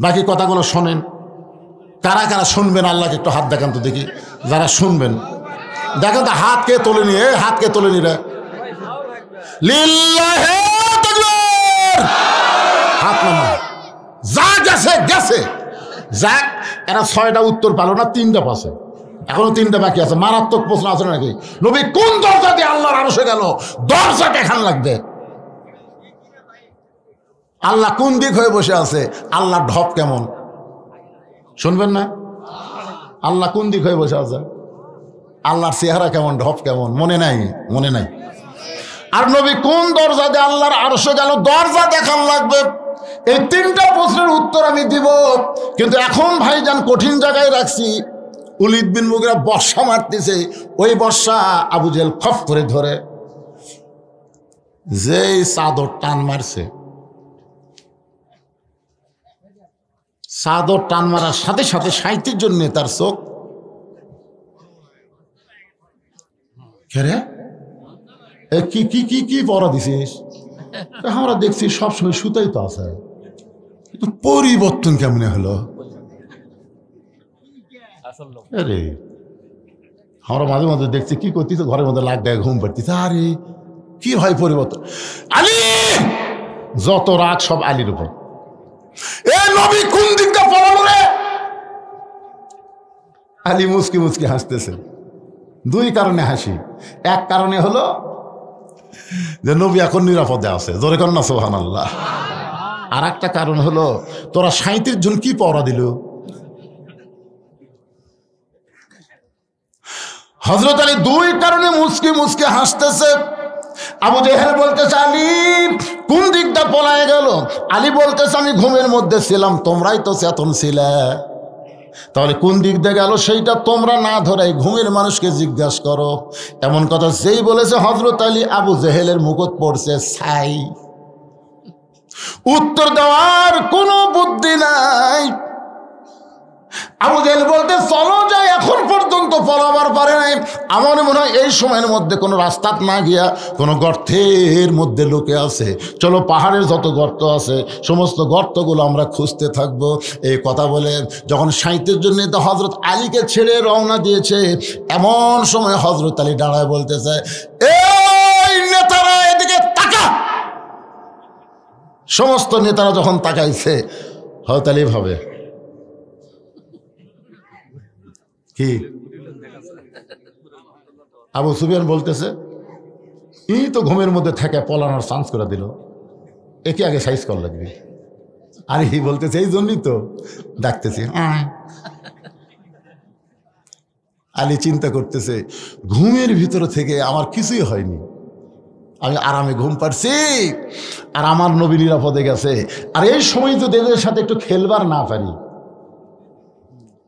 বাকি কথাগুলো শোনেন। কারা কারা শুনবেন আল্লাহকে একটু হাত দেখান তো দেখি। যারা শুনবেন দেখেন তো হাত কে তোলে নিয়ে, হাত কে তোলে নি রে? লিল্লাহি তাকবীর। হাত নামা। যা গেছে গেছে যাক। এরা 6টা উত্তর পালো না, 3টা পাশে, এখনো 3টা বাকি আছে। মারাত্মক প্রশ্ন আছে নাকি? নবী কোন দরজা দিয়ে আল্লাহর আরশে গেল? দরজা দেখান লাগবে। আল্লাহ কোন দিক হয়ে বসে আছে? আল্লাহর ঢপ কেমন শুনবেন না? আল্লাহ কোন দিক হয়ে বসে আছে? আল্লাহর চেহারা কেমন, ঢপ কেমন? মনে নাই? মনে নাই। আর নবী কোন দরজা দিয়ে আল্লাহর আরশে গেল? দরজা দেখান লাগবে। এই 3টা প্রশ্নের উত্তর আমি দিব, কিন্তু এখন ভাইজান কঠিন জায়গায় রাখছি। উলিদ বিন মুগিরা বর্ষা মারতেছে, ওই বর্ষা আবু জেহেল খপ করে ধরে যেই চাদর টান মারছে, চাদর টান মারার সাথে সাথে 37 জন নেতার চোখ কি কি কি কি পড়া দিছিস? আমরা দেখছি সবসময় সুতাই তো আছে, কিন্তু পরিবর্তন কেমনে হলো? আরে আমরা মাঝে মাঝে দেখছি কি করতেছে, ঘরের মধ্যে লাগ দেয়, ঘুম পাড়তেছে। আরে কি ভাই পরিবর্তন! আলী, যত রাগ সব আলীর উপর। এ নবী কোন দিকটা পড়ালো রে? আলী মুচকি মুচকি হাসতেছে। দুই কারণে হাসি। এক কারণে হলো যে নবী এখন নিরাপদে আছে, জোরে কর না সুবহানাল্লাহ। আর একটা কারণ হলো তোরা 37 জন কি পড়া দিল। হযরত আলী দুই কারণে মুচকি মুচকি হাসতেছে। আবু জেহেল বলতেছে আলী কোন দিকটা পলায় গেল? আলী বলতেছে আমি ঘুমের মধ্যে ছিলাম, তোমরাই তো চেতন ছিলে, তাহলে কোন দিক দিয়ে গেল সেইটা তোমরা না ধরে ঘুমের মানুষকে জিজ্ঞাসা করো। এমন কথা যেই বলেছে হযরত আলী, আবু জেহেলের মুকুট পড়ছে ছাই, উত্তর দেওয়ার কোনো বুদ্ধি নাই। আবু জেহেল বলতে চলো যাই, এখন পর্যন্ত পলাবার পারে নাই। আমার মনে হয় এই সময়ের মধ্যে কোনো রাস্তা না গিয়া কোনো গর্তের মধ্যে লুকে আছে। চলো পাহাড়ের যত গর্ত আছে সমস্ত গর্তগুলো আমরা খুঁজতে থাকবো। এই কথা বলে যখন 37 জন নেতা হযরত আলীকে ছেড়ে রওনা দিয়েছে, এমন সময় হযরত আলী দাঁড়ায় বলতেছে এই নেতারা এদিকে তাকা। সমস্ত নেতারা যখন তাকাইছে, হযরত আলী ভাবে কি? আবু সুফিয়ান বলতেছে ই তো ঘুমের মধ্যে থেকে পলানোর চান্স করে দিল, একে আগে সাইজ কর লাগবে। আর ই বলতেছে এই জন্যই তো ডাকতেছি। আলী চিন্তা করতেছে ঘুমের ভিতর থেকে আমার কিছুই হয়নি, আমি আরামে ঘুম পাচ্ছি, আর আমার নবী নিরাপদে গেছে। আর এই সময় যদি এদের সাথে একটু খেলবার না পারি,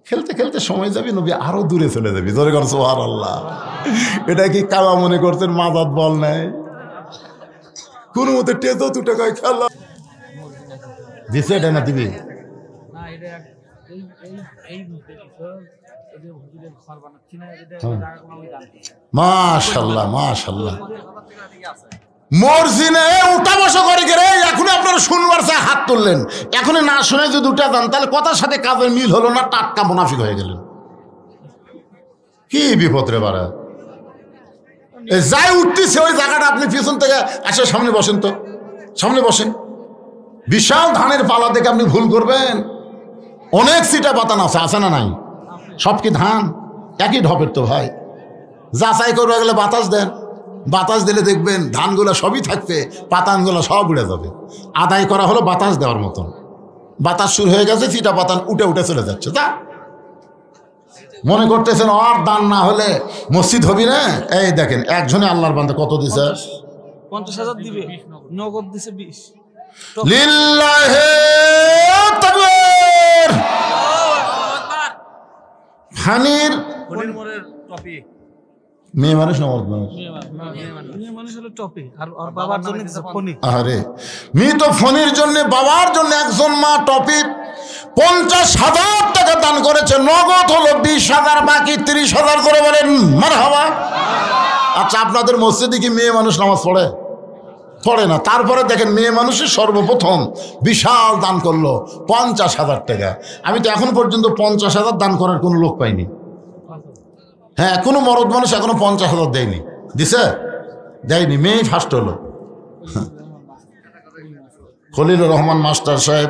খেলতে খেলতে সময় যাবি, নবী আরো দূরে চলে যাবি। জোরে কর সুবহানাল্লাহ। এটা কি কাবা মনে করতেন মাদাত বল নাই? কোন মতে টেতো 2 টাকায় খেলা দিছে, এটা না দিবি। মাশাআল্লাহ মাশাআল্লাহ। মর্জিনে উঠা বসা করে গেলে এখন আপনারা শুনবার চাই হাত তুললেন, এখন না শুনে যদি উঠে যান তাহলে কথার সাথে কাজের মিল হলো না, টাটকা মুনাফিক হয়ে গেলেন। কি বিপদ রে বাড়া! যাই উঠতেছে ওই জায়গাটা আপনি পিছন থেকে আসে সামনে বসেন, তো সামনে বসেন। বিশাল ধানের পালা দেখে আপনি ভুল করবেন। অনেক সিটা পাতান আছে, আছে না নাই? সব কি ধান একই ঢপের? তো ভাই যাচাই করবে গেলে বাতাস দেন, বাতাস দিলে দেখবেন ধানগুলো সবই থাকবে, পাতানগুলো সব উড়ে যাবে। আদায় করা হলো বাতাস দেওয়ার মতন। বাতাস শুরু হয়ে গেছে, চিটা পাতান উঠে উঠে চলে যাচ্ছে। তা মনে করতেছেন আর দান না হলে মসজিদ হবি না? এই দেখেন একজনে আল্লাহর বান্দা কত দিছে? 50,000 দিবে, নগদ দিছে 20। লিল্লাহি তাকবীর। ফানির মোরের টপি, মেয়ে মানুষ না মর্দ মানুষ? মেয়ে মানুষ হলো টপি, আর বাবার জন্য দিছে ফনি। আরে মেয়ে তো ফনির জন্য, বাবার জন্য একজন মা টপি 50,000 টাকা দান করেছে। নগদ হলো 20,000, বাকি 30,000। করে বলেন মারহাবা। আচ্ছা আপনাদের মসজিদে কি মেয়ে মানুষ নামাজ পড়ে? পড়ে না। তারপরে দেখেন মেয়ে মানুষের সর্বপ্রথম বিশাল দান করলো 50,000 টাকা। আমি তো এখন পর্যন্ত 50,000 দান করার কোনো লোক পাইনি। হ্যাঁ, কোনো মরদ মানুষ এখনো 50,000 দেয়নি। দিছে? দেয়নি। মেয়েই ফার্স্ট হলো। খলিলুর রহমান মাস্টার সাহেব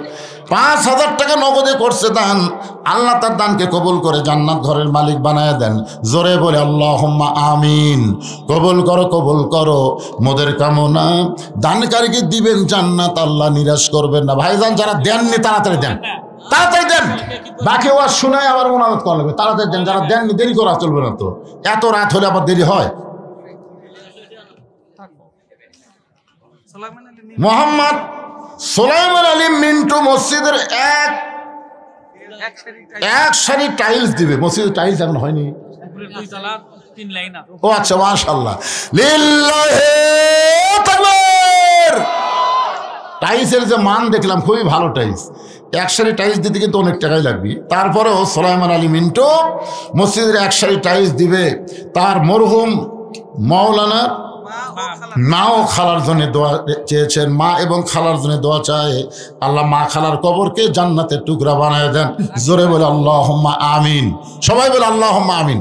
5,000 টাকা নগদে করছে দান। আল্লাহ তার দানকে কবুল করে জান্নাত ঘরের মালিক বানায় দেন। জোরে বলে আল্লাহুম্মা আমিন। কবুল করো, কবুল করো মোদের কামনা। দানকারীকে দিবেন জান্নাত, আল্লাহ নিরাশ করবেন না। ভাইজান যারা দেননি তাড়াতাড়ি দেন, তাড়াতাড়ি দেন। বাকি ওয়াজ শোনায় আবার মোনাজাত করা লাগবে, তাড়াতাড়ি দেন। যারা দেননি দেরি করা চলবে না তো, এত রাত হলে আবার দেরি হয়। মোহাম্মদ সুলাইমান আলী মিন্টু মসজিদের এক সারি টাইলস দিবে। মসজিদের টাইলস এখন হয়নি। ও আচ্ছা, মাশাআল্লাহ, লিল্লাহি তাকবীর। টাইলসের যে মান দেখলাম খুবই ভালো টাইলস। এক সারি টাইলস দিতে কিন্তু অনেক টাকাই লাগবে। তারপরেও সুলাইমান আলী মিন্টু মসজিদের এক সারি টাইলস দিবে। তার মরহুম মাওলানার মা ও খালার জন্য দোয়া চেয়েছেন। মা এবং খালার জন্য দোয়া চায়, আল্লাহ মা খালার কবরকে জান্নাতের টুকরা বানায় দেন। জোরে বলে আল্লাহুম্মা আমিন। সবাই বলে আল্লাহুম্মা আমিন।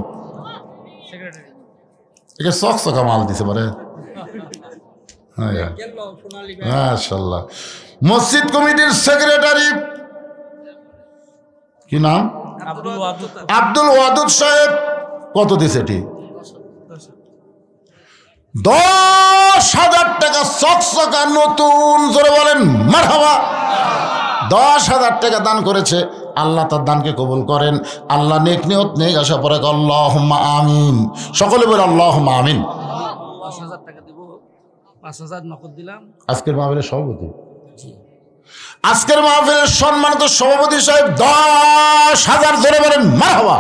একে চকচকা মাল দিছে পারে। মাশাআল্লাহ। মসজিদ কমিটির সেক্রেটারি কি নাম? আব্দুল ওয়াদুদ সাহেব। কত দিছে এটি? 10,000 টাকা চকচকা নতুন, জোরে বলেন মারহাবা। 10,000 টাকা দান করেছে। আল্লাহ তার দানকে কবুল করেন। আল্লাহ নেক নিয়ত নেক আশা পরে আল্লাহুম্মা আমিন। সকলে বলে আল্লাহুম্মা আমিন। 5,000 টাকা দিব, 5,000 নগদ দিলাম। আজকের মাহফিলের সভাপতি, আজকের মাহফিলের সম্মানিত সভাপতি সাহেব 10,000, জোরে বলেন মারহাবা।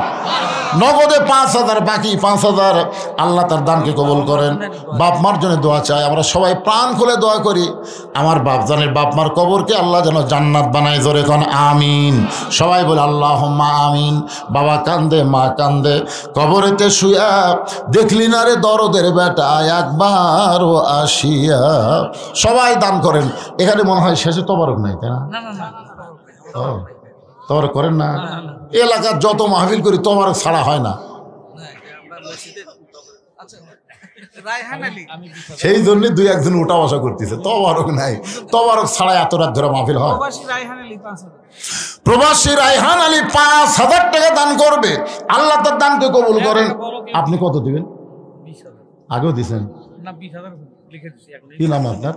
নগদে 5,000, বাকি 5,000 আল্লাহ তার দানকে কবুল করেন। বাপ মার জন্য দোয়া চাই। আমরা সবাই প্রাণ খুলে দোয়া করি, আমার বাপজানের বাপ মার কবরকে আল্লাহ যেন জান্নাত বানায়, জোরে কোন আমিন। সবাই বলে আল্লাহুম্মা আমিন। বাবা কান্দে, মা কান্দে, কবরেতে শুয়া দেখলি না রে দরদের বেটা একবারও আসিয়া। সবাই দান করেন। এখানে মনে হয় শেষে তবারক নাই, তাই না? তবারক করেন না? এলাকার যত মাহফিল করি তবারক ছাড়া হয় না। সেই জন্য 2-1 উঠা বসা করতেছে, তবারক নাই। তবারক ছাড়া এত রাত ধরে মাহফিল হয়? প্রবাসী রায়হান আলী 5,000 টাকা দান করবে। আল্লাহ তার দানকে কবুল করেন। আপনি কত দিবেন? আগেও দিছেন? কি নাম আপনার?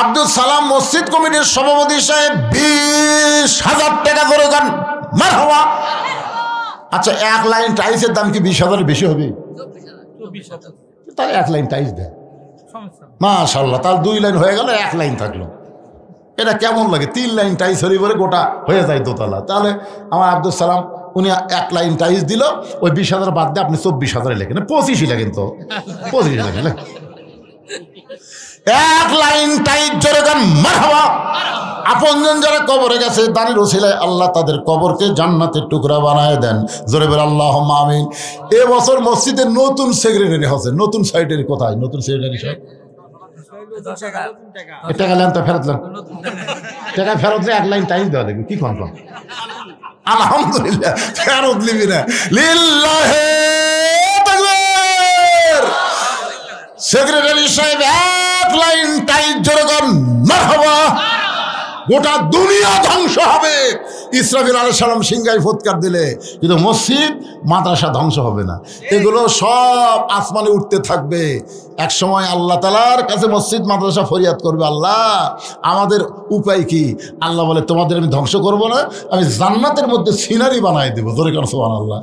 আব্দুল সালাম। মসজিদ কমিটির সভাপতি সাহেব 20,000 টাকা করে গান মারহাবা। আচ্ছা, 1 লাইন টাইলসের দাম কি 20,000 বেশি হবে? তাহলে 1 লাইন টাইলস দেয়। মাশাআল্লাহ, তাহলে 2 লাইন হয়ে গেল, 1 লাইন থাকলো। এটা কেমন লাগে? 3 লাইন টাইলস হলে পরে গোটা হয়ে যায় দোতলা। তাহলে আমার আব্দুল সালাম উনি 1 লাইন টাইলস দিল, ওই 20,000 বাদ দিয়ে আপনি 24,000 লেখেন। 25ই লেখেন তো, 25 লেখেন। 1 লাইন টাইলস জোরে গান মারহাবা। আপনজন যারা কবরে গেছে দানির ওসিলায় আল্লাহ তাদের কবরকে জান্নাতের টুকরা বানায় দেন, জোরে বলে আল্লাহুম্মা আমিন। এবছর মসজিদে নতুন সেক্রেটারি হচ্ছে। নতুন সেক্রেটারি কোথায়? নতুন সেক্রেটারি সাহেব টাকা লেন তো ফেরত লেন, টাকা ফেরত দিয়ে 1 লাইন টাইলস দেওয়া দেখবি। কি কনফার্ম? আলহামদুলিল্লাহ, ফেরত নিবি না। লিল্লাহি তাকবীর। সেক্রেটারি সাহেব 1 লাইন টাইলস জোরে গান মারহাবা। গোটা দুনিয়া ধ্বংস হবে। ইসরাফিল আলাইহিস সালাম সিংহায় ফুৎকার দিলে, কিন্তু মসজিদ মাদ্রাসা ধ্বংস হবে না। এগুলো সব আসমানে উঠতে থাকবে। এক সময় আল্লাহ তাআলার কাছে মসজিদ মাদ্রাসা ফরিয়াদ করবে, আল্লাহ আমাদের উপায় কি? আল্লাহ বলে, তোমাদের আমি ধ্বংস করব না, আমি জান্নাতের মধ্যে সিনারি বানাই দেবো। জোরে কারণ সুবহানাল্লাহ।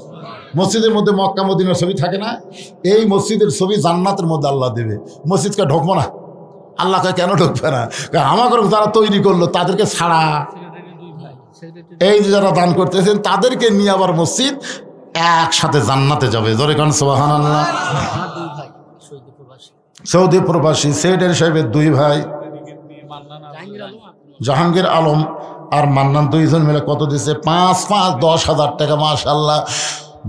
মসজিদের মধ্যে মক্কা মদিনার ছবি থাকে না? এই মসজিদের ছবি জান্নাতের মধ্যে আল্লাহ দেবে। মসজিদকে ঢোকবো না। আল্লাহকে কেন ঢুকবে না? আমাকে যারা তৈরি করলো তাদেরকে ছাড়া, এই যে যারা দান করতেছেন তাদেরকে নিয়ে আবার মসজিদ একসাথে জান্নাতে যাবে। জোরে কারণ সুবহানাল্লাহ। সৌদি প্রবাসী সেক্রেটারি সাহেবের 2 ভাই, জাহাঙ্গীর আলম আর মান্নান, 2 জন মিলে কত দিছে? 5-5 10,000 টাকা। মাশাআল্লাহ।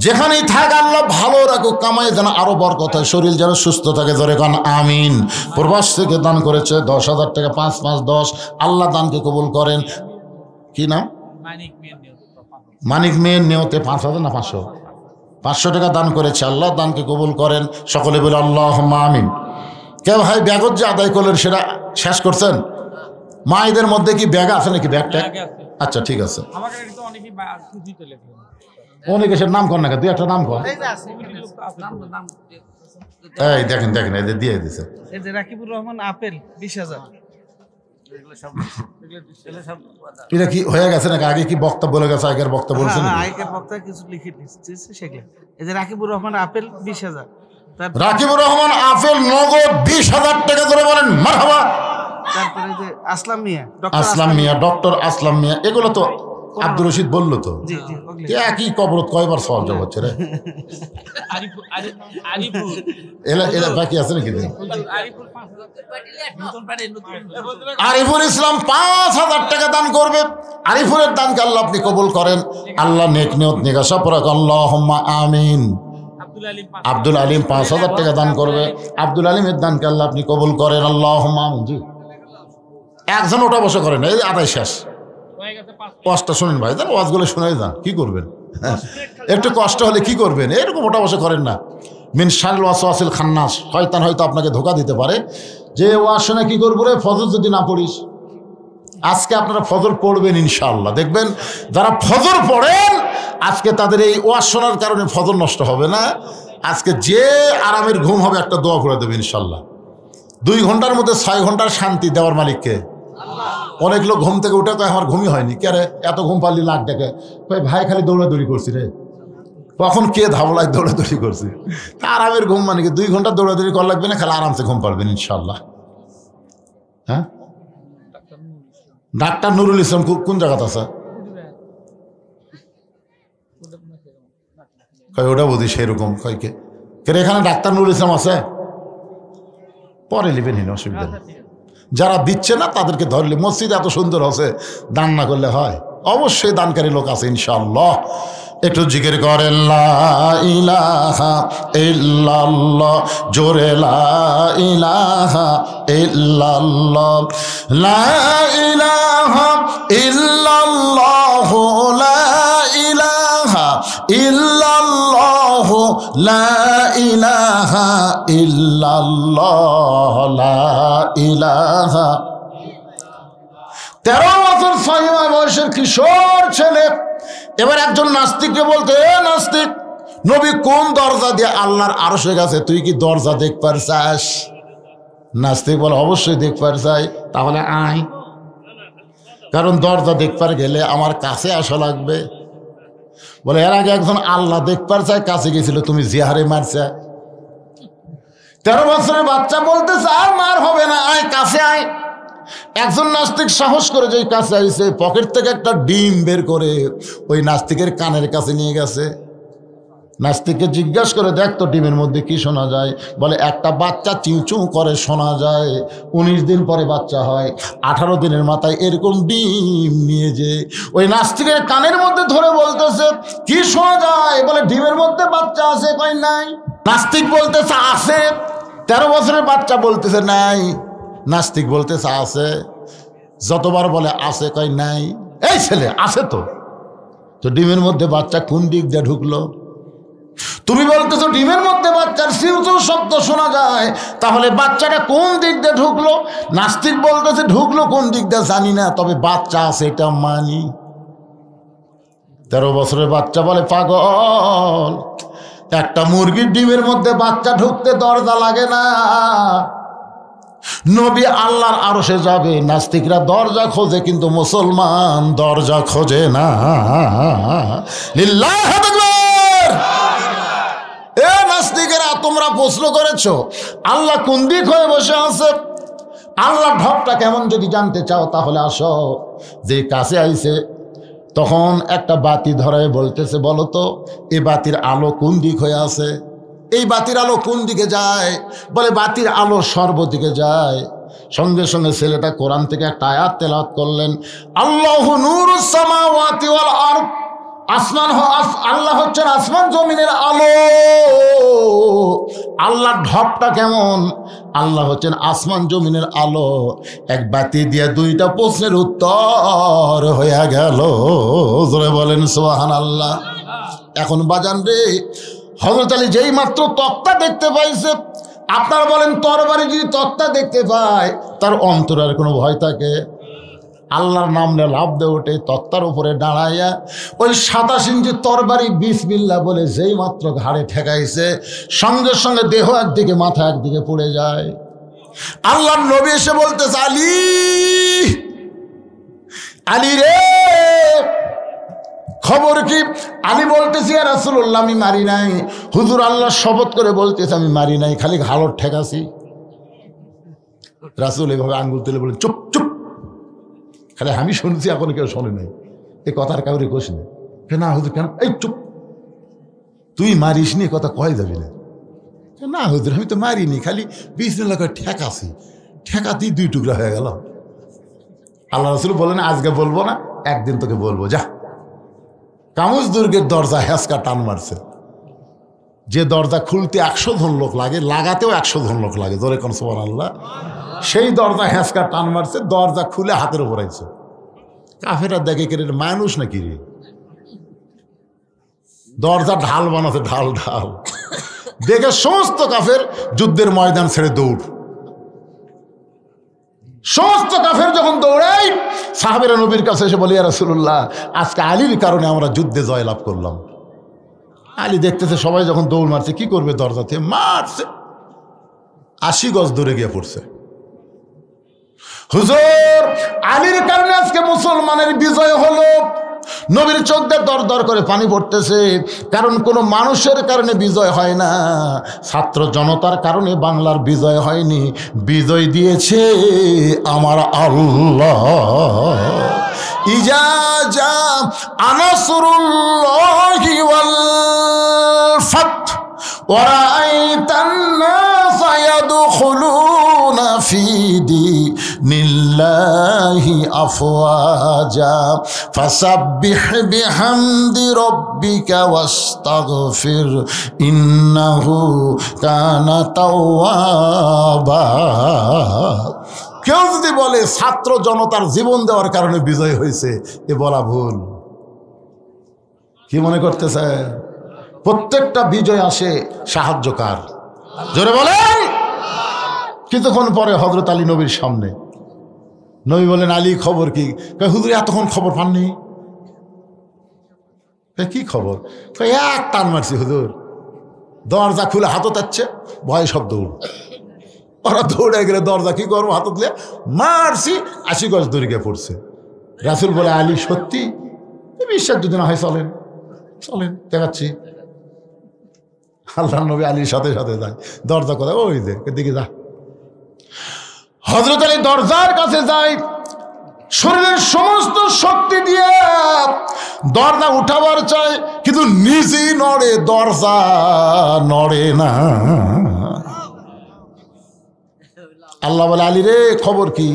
যেখানেই থাক আল্লাহ ভালো রাখুক, কামাই যেন আরো বরকত হয়, শরীর যেন সুস্থ থাকে, জোরে কান আমিন। প্রবাস থেকে দান করেছে 10,000 টাকা, 5-5 10। আল্লাহ দানকে কবুল করেন। কি নাম? মানিক মেয়ের নিয়তে 5,000 না 500? 500 টাকা দান করেছে। আল্লাহ দানকে কবুল করেন। সকলে বলে আল্লাহুম্মা আমিন। কে ভাই ব্যাগত যে আদায় করলেন সেটা শেষ করছেন? মায়েদের মধ্যে কি ব্যাগ আছে নাকি? ব্যাগটা আচ্ছা ঠিক আছে। অনেকে সে নাম কর না, 2-1টা নাম কর। এই দেখেন দেখেন, এই দিয়ে দিছে। এই যে রাকিবুর রহমান আপেল 20,000। এটা কি হয়ে গেছে নাকি? আগে কি বক্তা বলে গেছে? আগের বক্তা বলছেন? আগের বক্তা কিছু লিখে দিচ্ছে সেগুলো। এই যে রাকিবুর রহমান আপেল 20,000। রাকিবুর রহমান আপেল নগদ 20,000 টাকা করে বলেন মারহাবা। তারপরে যে আসলাম মিয়া, ডক্টর আসলাম মিয়া, এগুলো তো আব্দুর রশিদ বললো তো। একই কবরত কয়বার সওয়াল জবাব হচ্ছে রে? এলা বাকি আছে নাকি? আরিফুল ইসলাম 5,000 টাকা দান করবে। আরিফুলের দানকে আল্লাহ আপনি কবুল করেন। আল্লাহ নেক নিয়ত নিগাসা পড়াক, আল্লাহুম্মা আমিন। আব্দুল আলিম 5,000 টাকা দান করবে। আব্দুল আলিমের দানকে আল্লাহ আপনি কবুল করেন, আল্লাহুম্মা আমিন। জি, একজন ওটা বসে করেন, এই আদায় শেষ। ওয়াজটা শুনেন ভাই, যান ওয়াজগুলো শুনে যান। কি করবেন? একটু কষ্ট হলে কি করবেন? এরকম ওটা বসে করেন না। মিন শাররিল ওয়াসওয়াসিল খান্নাস, শয়তান হয়তো আপনাকে ধোঁকা দিতে পারে যে ওয়াজ শুনে কি করবো রে, ফজর যদি না পড়িস। আজকে আপনারা ফজর পড়বেন ইনশাআল্লাহ, দেখবেন যারা ফজর পড়েন আজকে তাদের এই ওয়াজ শোনার কারণে ফজর নষ্ট হবে না। আজকে যে আরামের ঘুম হবে একটা দোয়া করে দেবে ইনশাআল্লাহ। 2 ঘন্টার মধ্যে 6 ঘন্টার শান্তি দেওয়ার মালিককে। অনেক লোক ঘুম থেকে উঠে কয় আমার ঘুমই হয়নি, কে রে এত ঘুম পারলি লাখ ডেকে, ভাই খালি দৌড়াদৌড়ি করছি রে, কখন কে ধাবলায় দৌড়াদৌড়ি করছি। আরামের ঘুম মানে কি 2 ঘন্টা দৌড়াদৌড়ি করা লাগবে না, খালি আরামসে ঘুম পারবেন ইনশাআল্লাহ। হ্যাঁ, ডাক্তার নুরুল ইসলাম কোন জায়গাতে আছে? ওটা বুঝি সেরকম কয়কে এখানে ডাক্তার নুরুল ইসলাম আছে, পরে লিবেন হিন, অসুবিধা নেই। যারা দিচ্ছে না তাদেরকে ধরলে, মসজিদ এত সুন্দর আছে, দান না করলে হয়? অবশ্যই দানকারী লোক আছে ইনশাআল্লাহ। একটু জিকির করেন লা ইলাহা ইল্লাল্লাহ, জোরে লা ইলাহা ইল্লাল্লাহ, লা ইলাহা ইল্লাল্লাহ, লা ইলাহা ইল্লাল্লাহ, লা ইলাহা ইল্লাল্লাহ, লা ইলাহা। 13 বছর 6 মাস বয়সের কিশোর ছেলে এবার একজন নাস্তিককে বলতে, নাস্তিক, নবী কোন দরজা দিয়ে আল্লাহর আরশে গেছে, তুই কি দরজা দেখবার চাস? নাস্তিক বলে অবশ্যই দেখবার চাই। তাহলে আয়, কারণ দরজা দেখবার গেলে আমার কাছে আসা লাগবে। বলে এর আগে একজন আল্লাহ দেখবার চাই, কাছে গেছিল, তুমি জিহারে মারছে। 13 বছরের বাচ্চা বলতেছে আর মার হবে না, আয় কাছে আয়। একজন নাস্তিক সাহস করে যে কাছে আইছে, পকেট থেকে একটা ডিম বের করে ওই নাস্তিকের কানের কাছে নিয়ে গেছে। নাস্তিককে জিজ্ঞাসা করে, দেখ তো ডিমের মধ্যে কি শোনা যায়? বলে একটা বাচ্চা চিউচু করে শোনা যায়। 19 দিন পরে বাচ্চা হয়, 18 দিনের মাথায় এরকম ডিম নিয়ে যে ওই নাস্তিকের কানের মধ্যে ধরে বলতেছে কি শোনা যায়? বলে ডিমের মধ্যে বাচ্চা আছে। কই নাই। নাস্তিক বলতেছে আছে। 13 বছরের বাচ্চা বলতেছে নাই। নাস্তিক বলতেছে আছে। যতবার বলে আছে, কই নাই। এই ছেলে আছে তো ডিমের মধ্যে বাচ্চা কোন দিক দিয়ে ঢুকলো? তুমি বলতেছো ডিমের মধ্যে বাচ্চার সিউচু শব্দ শোনা যায়, তাহলে বাচ্চাটা কোন দিক দিয়ে ঢুকলো? নাস্তিক বলতেছে ঢুকলো কোন দিক দিয়ে জানি না, তবে বাচ্চা আছে এটা মানি। 13 বছরের বাচ্চা বলে পাগল, একটা মুরগির ডিমের মধ্যে বাচ্চা ঢুকতে দরজা লাগে না। নবী আল্লাহর আরশে যাবে, নাস্তিকরা দরজা খোঁজে কিন্তু মুসলমান দরজা খোঁজে না। লিল্লাহ আকবার। এ নাস্তিকেরা, তোমরা প্রশ্ন করেছো আল্লাহ কোন দিক হয়ে বসে আছে? আল্লাহর ঢপটা কেমন যদি জানতে চাও তাহলে আসো। যে কাছে আইছে তখন একটা বাতি ধরায় বলতেছে, বলো তো এই বাতির আলো কোন দিক হয়ে আছে? এই বাতির আলো কোন দিকে যায়? বলে বাতির আলো সর্বদিকে যায়। সঙ্গে সঙ্গে ছেলেটা কোরআন থেকে একটা আয়াত তেলাওয়াত করলেন, আল্লাহু নূরুস সামাওয়াতি ওয়াল আরদ। আল্লাহ হচ্ছেন আসমান জমিনের আলো। আল্লাহর ঢপটা কেমন? আল্লাহ হচ্ছেন আসমান জমিনের আলো। এক বাতি দিয়ে 2টা প্রশ্নের উত্তর হয়ে গেল। জোরে বলেন সুবহানাল্লাহ। এখন বাজান রে, হযরত আলী যেই মাত্র তক্তা দেখতে পাইছে, আপনারা বলেন তরবারি যদি তক্তা দেখতে পায় তার অন্তরে আর কোনো ভয় থাকে? আল্লাহর নাম নিয়ে লাভ দিয়ে ওঠে, তক্তার উপরে দাঁড়াইয়া ওই 27 ইঞ্চি তরবারি বিসমিল্লাহ বলে যেই মাত্র ঘাড়ে ঠেকাইছে, সঙ্গে সঙ্গে দেহ একদিকে মাথা একদিকে পড়ে যায়। আল্লাহর নবী এসে বলতেছে, আলী, আলী রে, খবর কি? আলী বলতেছি, ইয়া রাসূলুল্লাহ আমি মারি নাই। হুজুর আল্লাহ শপথ করে বলতেছে আমি মারি নাই, খালি ঘাড় ঠেকাছি। রাসূল এভাবে আঙ্গুল তুলে বলে, চুপ চুপ, খালি আমি শুনছি, এখন কেউ শোনে নাই। এই কথার কাউরে কোষ নেই। না হুজুর কেন? এই চুপ, তুই মারিস নি, কথা কয় যাবি না। না হুজুর আমি তো মারিনি, খালি বিসমিল্লাহ করে ঠেকাছি, ঠেকাতেই 2 টুকরা হয়ে গেল। আল্লাহ রাসূল বলেন আজকে বলবো না, একদিন তোকে বলবো, যা। কামুজ দুর্গের দরজা হ্যাঁচকা টান মারছে। যে দরজা খুলতে 100 জন লোক লাগে, লাগাতেও 100 জন লোক লাগে, জোরে কোন সুবহানাল্লাহ। সেই দরজা হ্যাঁচকা টান মারছে, দরজা খুলে হাতের উপর আইছে। কাফেররা দেখে কে মানুষ নাকি রে? দরজা ঢাল বানাচ্ছে, ঢাল ঢাল। দেখে সমস্ত কাফের যুদ্ধের ময়দান ছেড়ে দৌড়। সমস্ত কাফের যখন দৌড়াই, সাহাবেরা নবীর কাছে এসে বলে, ইয়া রাসূলুল্লাহ, আজকে আলীর কারণে আমরা যুদ্ধে জয়লাভ করলাম। আলী দেখতেছে সবাই যখন দৌড় মারছে, কি করবে, দরজাতে মারছে, 80 গজ দূরে গিয়ে পড়ছে। হুজুর, আলীর কারণে আজকে মুসলমানের বিজয় হলো। নবীর চোখ দিয়ে দর দর করে পানি পড়তেছে, কারণ কোনো মানুষের কারণে বিজয় হয় না, ছাত্র জনতার কারণে বাংলার বিজয় হয়নি, বিজয় দিয়েছে আমার আল্লাহ। ইজা জা আনাসরুল্লাহি ওয়াল ফাত ওয়া রাআইতান নাসা ইয়াদখুলুনা ফি দীনিল্লাহি আফওয়াজা ফাসাব্বিহ বিহামদি রাব্বিকা ওয়াস্তাগফির ইন্নাহু কানা তাওয়াবা। কেউ যদি বলে ছাত্র জনতার জীবন দেওয়ার কারণে বিজয় হয়েছে, এ বলা ভুল। কি মনে করতেছে? প্রত্যেকটা বিজয় আসে সাহায্যকার, জোরে বলেন। কিছুক্ষণ পরে হযরত আলী নবীর সামনে, নবী বলেন, আলী খবর কি? হুজুর এতক্ষণ খবর পাননি? কি খবর? এক টান মারছি হুজুর, দরজা খুলে হাতত যাচ্ছে, ভয়ে সব দৌড়। ওরা দৌড়ে গেলে দরজা কি করবো, হাতত লে মারছি, 80 গজ দূরে গিয়ে পড়ছে। রাসূল বলে, আলী সত্যি? বিশ্বাস যদি না হয় চলেন, চলেন দেখাচ্ছি। আল্লাহ নবী আলীর সাথে সাথে যায়, দরজা কোথায়, ওই যে এদিকে যা। হযরত আলী দরজার কাছে যায়, শরীরের সমস্ত শক্তি দিয়ে দরজা উঠাবার চায়, কিন্তু নিজেই নড়ে, দরজা নড়ে না। আল্লাহ বলে, আলী রে খবর কি?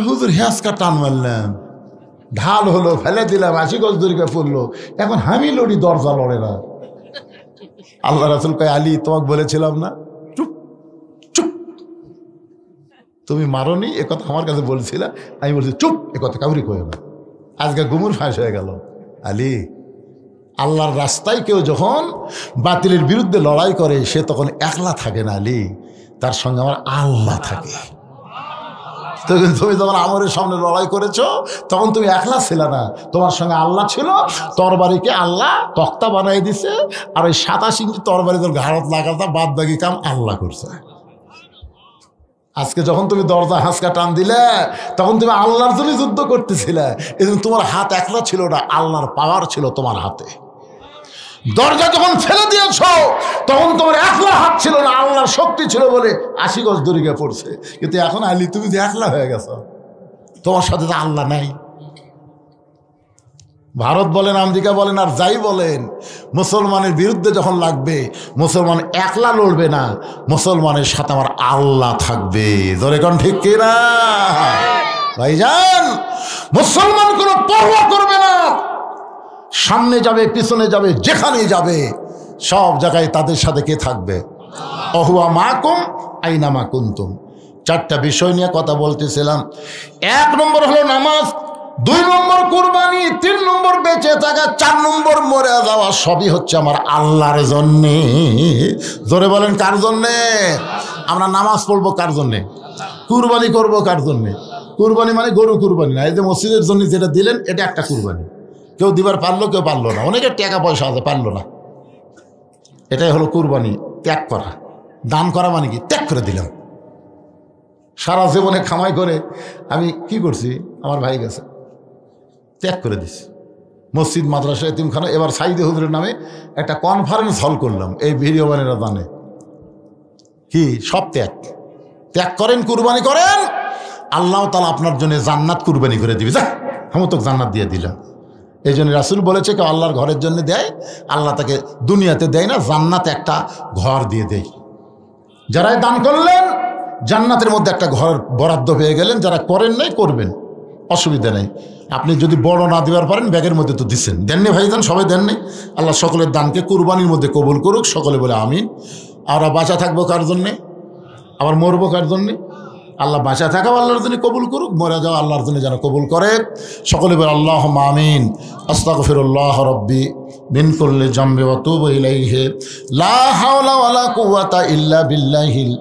হুজুর হেঁচকা টান মারলাম, ঢাল হলো, ফেলে দিলাম, 80 গজ দূরে পড়লো, এখন আমি লড়ি, দরজা লড়ে না। আল্লাহ রাসূল কয়, আলী তোমাকে বলেছিলাম না, চুপ চুপ, তুমি মারোনি, এ কথা আমার কাছে বলছিলা, আমি বলছি চুপ, এ কথা কাউরি কয় না। আজকে গুমুর ফাঁস হয়ে গেল। আলী, আল্লাহর রাস্তায় কেউ যখন বাতিলের বিরুদ্ধে লড়াই করে, সে তখন একলা থাকে না আলী, তার সঙ্গে আমার আল্লাহ থাকে। তুমি যখন আমরের সামনে লড়াই করেছো, তখন তুমি একলা ছিল না, তোমার সঙ্গে আল্লাহ ছিল। তরবারিকে আল্লাহ তক্তা বানাই দিছে, আর ওই 27 ইঞ্চি তরবারি তোর ঘাড়ত লাগাতা, বাদ বাকি কাম আল্লাহ করছে। আজকে যখন তুমি দরজা হাঁসকা টান দিলে, তখন তুমি আল্লাহর জন্য যুদ্ধ করতেছিলে, এই জন্য তোমার হাত একলা ছিল না, আল্লাহর পাওয়ার ছিল তোমার হাতে। দরজা যখন ফেলে দিয়েছ, তখন তোমার একলা হাত ছিল না, আল্লাহর শক্তি ছিল বলে 80 গজ দূরে গিয়ে পড়ছে। কিন্তু এখন আলী তুমি যে একলা হয়ে গেছো, তোমার সাথে তো আল্লাহ নাই। ভারত বলেন, আমেরিকা বলেন, আর যাই বলেন, মুসলমানের বিরুদ্ধে যখন লাগবে, মুসলমান একলা লড়বে না, মুসলমানের সাথে আমার আল্লাহ থাকবে। জোরে কোন ঠিক কিনা ভাইজান? মুসলমান কোনো পরোয়া করবে না, সামনে যাবে, পিছনে যাবে, যেখানে যাবে, সব জায়গায় তাদের সাথে কে থাকবে? অহুয়া মাকুম আইনামা কুনতুম। 4টা বিষয় নিয়ে কথা বলতেছিলাম। 1 নম্বর হলো নামাজ, 2 নম্বর কুরবানি, 3 নম্বর বেঁচে থাকা, 4 নম্বর মরে যাওয়া। সবই হচ্ছে আমার আল্লাহর জন্যে। জোরে বলেন, কার জন্যে? আমরা নামাজ পড়বো কার জন্যে? কুরবানি করবো কার জন্যে? কুরবানি মানে গরু কুরবানি না, এই যে মসজিদের জন্য যেটা দিলেন, এটা একটা কুরবানি। কেউ দিবার পারলো, কেউ পারলো না, অনেকের টাকা পয়সা আছে, পারলো না। এটাই হলো কুরবানি, ত্যাগ করা। দান করা মানে কি? ত্যাগ করে দিলাম। সারা জীবনে কামাই করে আমি কি করছি? আমার ভাই গেছে, ত্যাগ করে দিছি। মসজিদ, মাদ্রাসা, এতিমখানা, এবার সাইদে হুজুরের নামে একটা কনফারেন্স হল করলাম, এই ভিডিও বানেরা জানে কি, সব ত্যাগ। ত্যাগ করেন, কুরবানি করেন, আল্লাহ তাআলা আপনার জন্য জান্নাত কুরবানি করে দিবে। যা, আমি তো জান্নাত দিয়ে দিলাম। এই জন্য রাসূল বলেছে, কেউ আল্লাহর ঘরের জন্য দেয়, আল্লাহ তাকে দুনিয়াতে দেয় না, জান্নাতে একটা ঘর দিয়ে দেয়। যারাই দান করলেন, জান্নাতের মধ্যে একটা ঘর বরাদ্দ পেয়ে গেলেন। যারা করেন নাই, করবেন, অসুবিধা নেই। আপনি যদি বড় না দেওয়ার পারেন, ব্যাগের মধ্যে তো দিচ্ছেন, দেননি ভাইজান, সবাই দেননি। আল্লাহ সকলের দানকে কুরবানির মধ্যে কবুল করুক, সকলে বলে আমিন। আমরা বাঁচা থাকবো কার জন্যে? আবার মরবো কার জন্যে? আল্লাহ বাঁচা থাকাও আল্লাহর জন্য কবুল করুক, মরে যাওয়া আল্লাহর জন্য যেন কবুল করে। সকলে বলে আল্লাহুম্মা আমিন। আস্তাগফিরুল্লাহ রাব্বি মিন কুল্লি জামবি ওয়া তুবু ইলাইহি লা হাওলা ওয়ালা কুওয়াতা ইল্লা বিল্লাহিল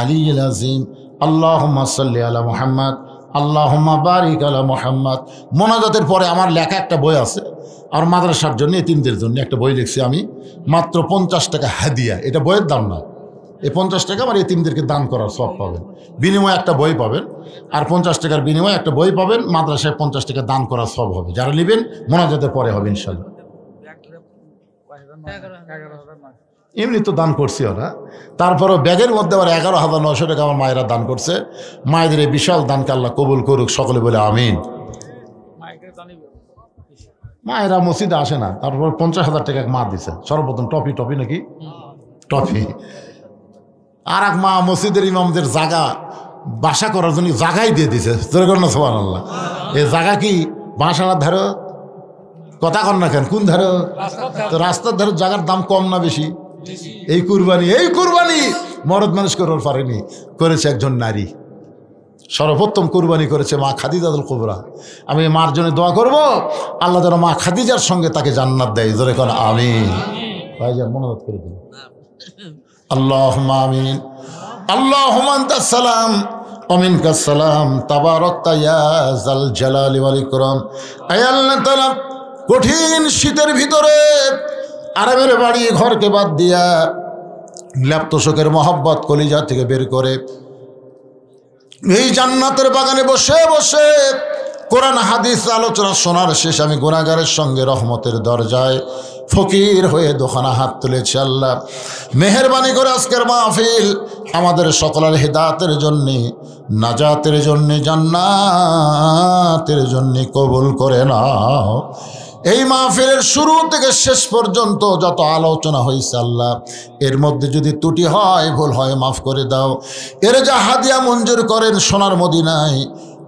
আলিয়্যিল আযীম। আল্লাহুম্মা সাল্লি আলা মুহাম্মদ আল্লাহুম্মা বারিক আলা মুহাম্মদ। মোনাজাতের পরে আমার লেখা একটা বই আছে, আর মাদ্রাসার জন্য এতিমদের জন্য একটা বই লিখছি আমি, মাত্র 50 টাকা হাদিয়া। এটা বইয়ের দাম না, এই 50 টাকা আমার এতিমদেরকে দান করার সব পাবেন, বিনিময়ে একটা বই পাবেন, আর 50 টাকার বিনিময়ে একটা বই পাবেন, মাদ্রাসায় 50 টাকা দান করার সব হবে। যারা নেবেন মোনাজাতের পরে হবে ইনশাল্লাহ। এমনি তো দান করছি ওরা, তারপরও ব্যাগের মধ্যে আবার 11,900 টাকা আমার মায়েরা দান করছে। মায়েদের এই বিশাল দানকে আল্লাহ কবুল করুক, সকলে বলে আমিন। মায়েরা মসজিদে আসে না, তারপর 50,000 টাকা মা দিছে সর্বপ্রথম, টপি নাকি টপি। আর এক মা মসজিদের ইমামদের জায়গা বাসা করার জন্য জায়গাই দিয়ে দিছে, সুবহানাল্লাহ। এই জায়গা কি বাসার ধারো, কথা কন না কেন, কোন ধারো? তো রাস্তার ধারো জায়গার দাম কম না বেশি? এই কুরবানি মরদ মানুষ করার পারেনি, করেছে একজন নারী। সর্বপ্রথম কুরবানি করেছে মা খাদিজাতুল কুবরা। আমি মার জন্য দোয়া করব, আল্লাহ যেন মা খাদিজার সঙ্গে তাকে জান্নাত দেয়, জোরে কোন আমিন। ভাইজান মনোযোগ করে দিন, আল্লাহুম্মা আমিন। আল্লাহুম্মা আনতাস সালাম ওয়া মিনকাস সালাম তাবারাকতা ইয়া যাল জালালি ওয়াল ইকরাম। আয় আল্লাহ তাআলা, কঠিন শীতের ভিতরে আরামের বাড়ি ঘরকে বাদ দিয়া ল্যাপ্তশোকের মহব্বত কলিজা থেকে বের করে এই জান্নাতের বাগানে বসে বসে কোরআন হাদিস আলোচনা শোনার শেষ আমি গুনাহগারের সঙ্গে রহমতের দরজায় ফকির হয়ে দোকানা হাত তুলেছি। আল্লাহ মেহেরবানি করে আজকের মাহফিল আমাদের সকলের হিদায়াতের জন্যে, নাজাতের জন্যে, জান্নাতের জন্যে কবুল করে নাও। এই মাহফিলের শুরু থেকে শেষ পর্যন্ত যত আলোচনা হয়েছে আল্লাহ, এর মধ্যে যদি ত্রুটি হয়, ভুল হয়, মাফ করে দাও। এর যা হাদিয়া মঞ্জুর করেন সোনার মদিনায়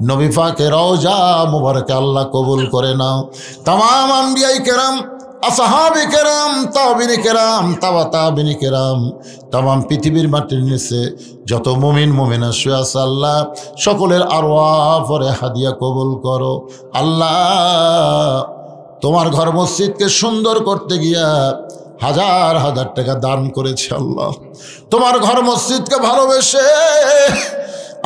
নবী পাকের রওজা মুবারকে আল্লাহ কবুল করে নাও। তামাম আম্বিয়ায়ে কেরাম, আসহাবে কেরাম, তাবিঈনে কেরাম, তাবিঈনে কেরাম, তামাম পৃথিবীর মাটির নিচে যত মুমিন মুমিনা শুয়ে আছে আল্লাহ, সকলের আরওয়াহ পরে হাদিয়া কবুল করো। আল্লাহ তোমার ঘর মসজিদকে সুন্দর করতে গিয়া হাজার হাজার টাকা দান করেছে আল্লাহ। তোমার ঘর মসজিদকে ভালোবেসে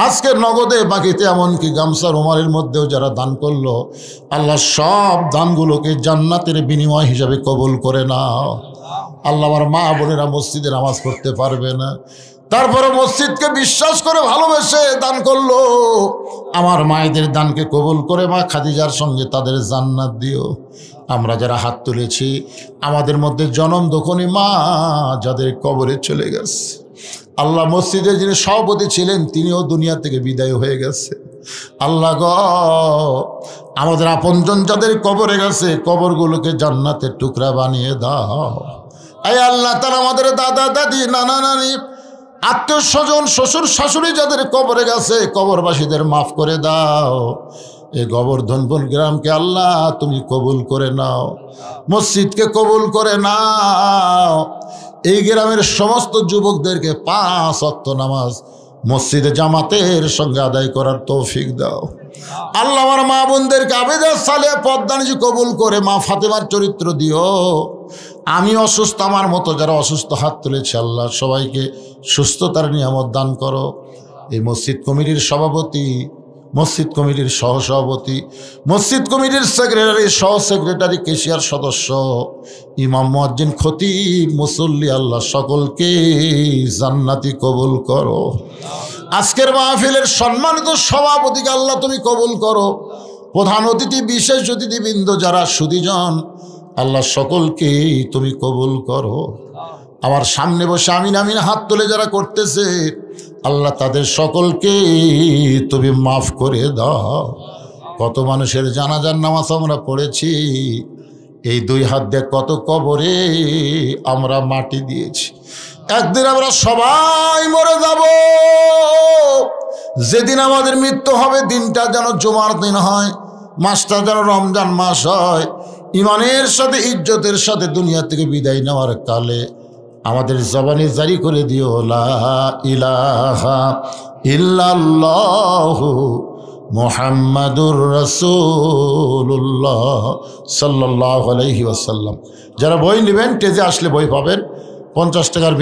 আজকে নগদে বাকিতে এমনকি গামছা রুমালের মধ্যেও যারা দান করলো আল্লাহ, সব দানগুলোকে জান্নাতের বিনিময় হিসাবে কবুল করে নাও। আল্লাহ আমার মা বোনেরা মসজিদে নামাজ পড়তে পারবে না, তারপরে মসজিদকে বিশ্বাস করে ভালোবেসে দান করলো, আমার মায়েদের দানকে কবুল করে মা খাদিজার সঙ্গে তাদের জান্নাত দিও। আমরা যারা হাত তুলেছি আমাদের মধ্যে জনম দখনি মা যাদের কবরে চলে গেছে আল্লাহ, মসজিদে যিনি সভাপতি ছিলেন তিনিও দুনিয়া থেকে বিদায় হয়ে গেছে আল্লাহ গো, আমাদের আপনজন যাদের কবরে গেছে কবরগুলোকে জান্নাতের টুকরা বানিয়ে দাও। আয় আল্লাহ তাআলা আমাদের দাদা দাদি নানা নানি আত্মীয় স্বজন শ্বশুর শাশুড়ি যাদের কবরে গেছে কবরবাসীদের মাফ করে দাও। এই গোবর্ধনপুর গ্রামকে আল্লাহ তুমি কবুল করে নাও, মসজিদকে কবুল করে নাও। এই গ্রামের সমস্ত যুবকদেরকে 5 ওয়াক্ত নামাজ মসজিদে জামাতের সঙ্গে আদায় করার তৌফিক দাও। আল্লাহ আমার মা বোনদেরকে আবেদা সালেহা পদ্মানিজি কবুল করে মা ফাতেমার চরিত্র দিও। আমি অসুস্থ, আমার মতো যারা অসুস্থ হাত তুলেছে আল্লাহ সবাইকে সুস্থতার নিয়ামত দান করো। এই মসজিদ কমিটির সভাপতি, মসজিদ কমিটির সহসভাপতি, মসজিদ কমিটির সেক্রেটারি, সহ সেক্রেটারি, কেশিয়ার সদস্য, ইমাম, মুয়াজ্জিন, খতিব, মুসল্লি আল্লাহ সকলকে জান্নাতি কবুল করো। আজকের মাহফিলের সম্মানিত সভাপতিকে আল্লাহ তুমি কবুল করো। প্রধান অতিথি, বিশেষ অতিথিবৃন্দ যারা সুধীজন আল্লাহ সকলকে তুমি কবুল করো। আমার সামনে বসে আমিন আমিন হাত তুলে যারা করতেছে আল্লাহ তাদের সকলকে তুমি মাফ করে দাও। কত মানুষের জানাজার নামাজ আমরা পড়েছি, এই 2 হাত দিয়ে কত কবরে আমরা মাটি দিয়েছি। একদিন আমরা সবাই মরে যাব, যেদিন আমাদের মৃত্যু হবে দিনটা যেন জুমার দিন হয়, মাসটা যেন রমজান মাস হয়। ইমানের সাথে ইজ্জতের সাথে দুনিয়া থেকে বিদায় নেওয়ার কালে আমাদের জবানে জারি করে দিও লা ইলাহা ইল্লাল্লাহু মুহাম্মাদুর রাসূলুল্লাহ সাল্লাল্লাহু আলাইহি ওয়াসাল্লাম। যারা বই নেবেন স্টেজে আসলে বই পাবেন। 50 টাকার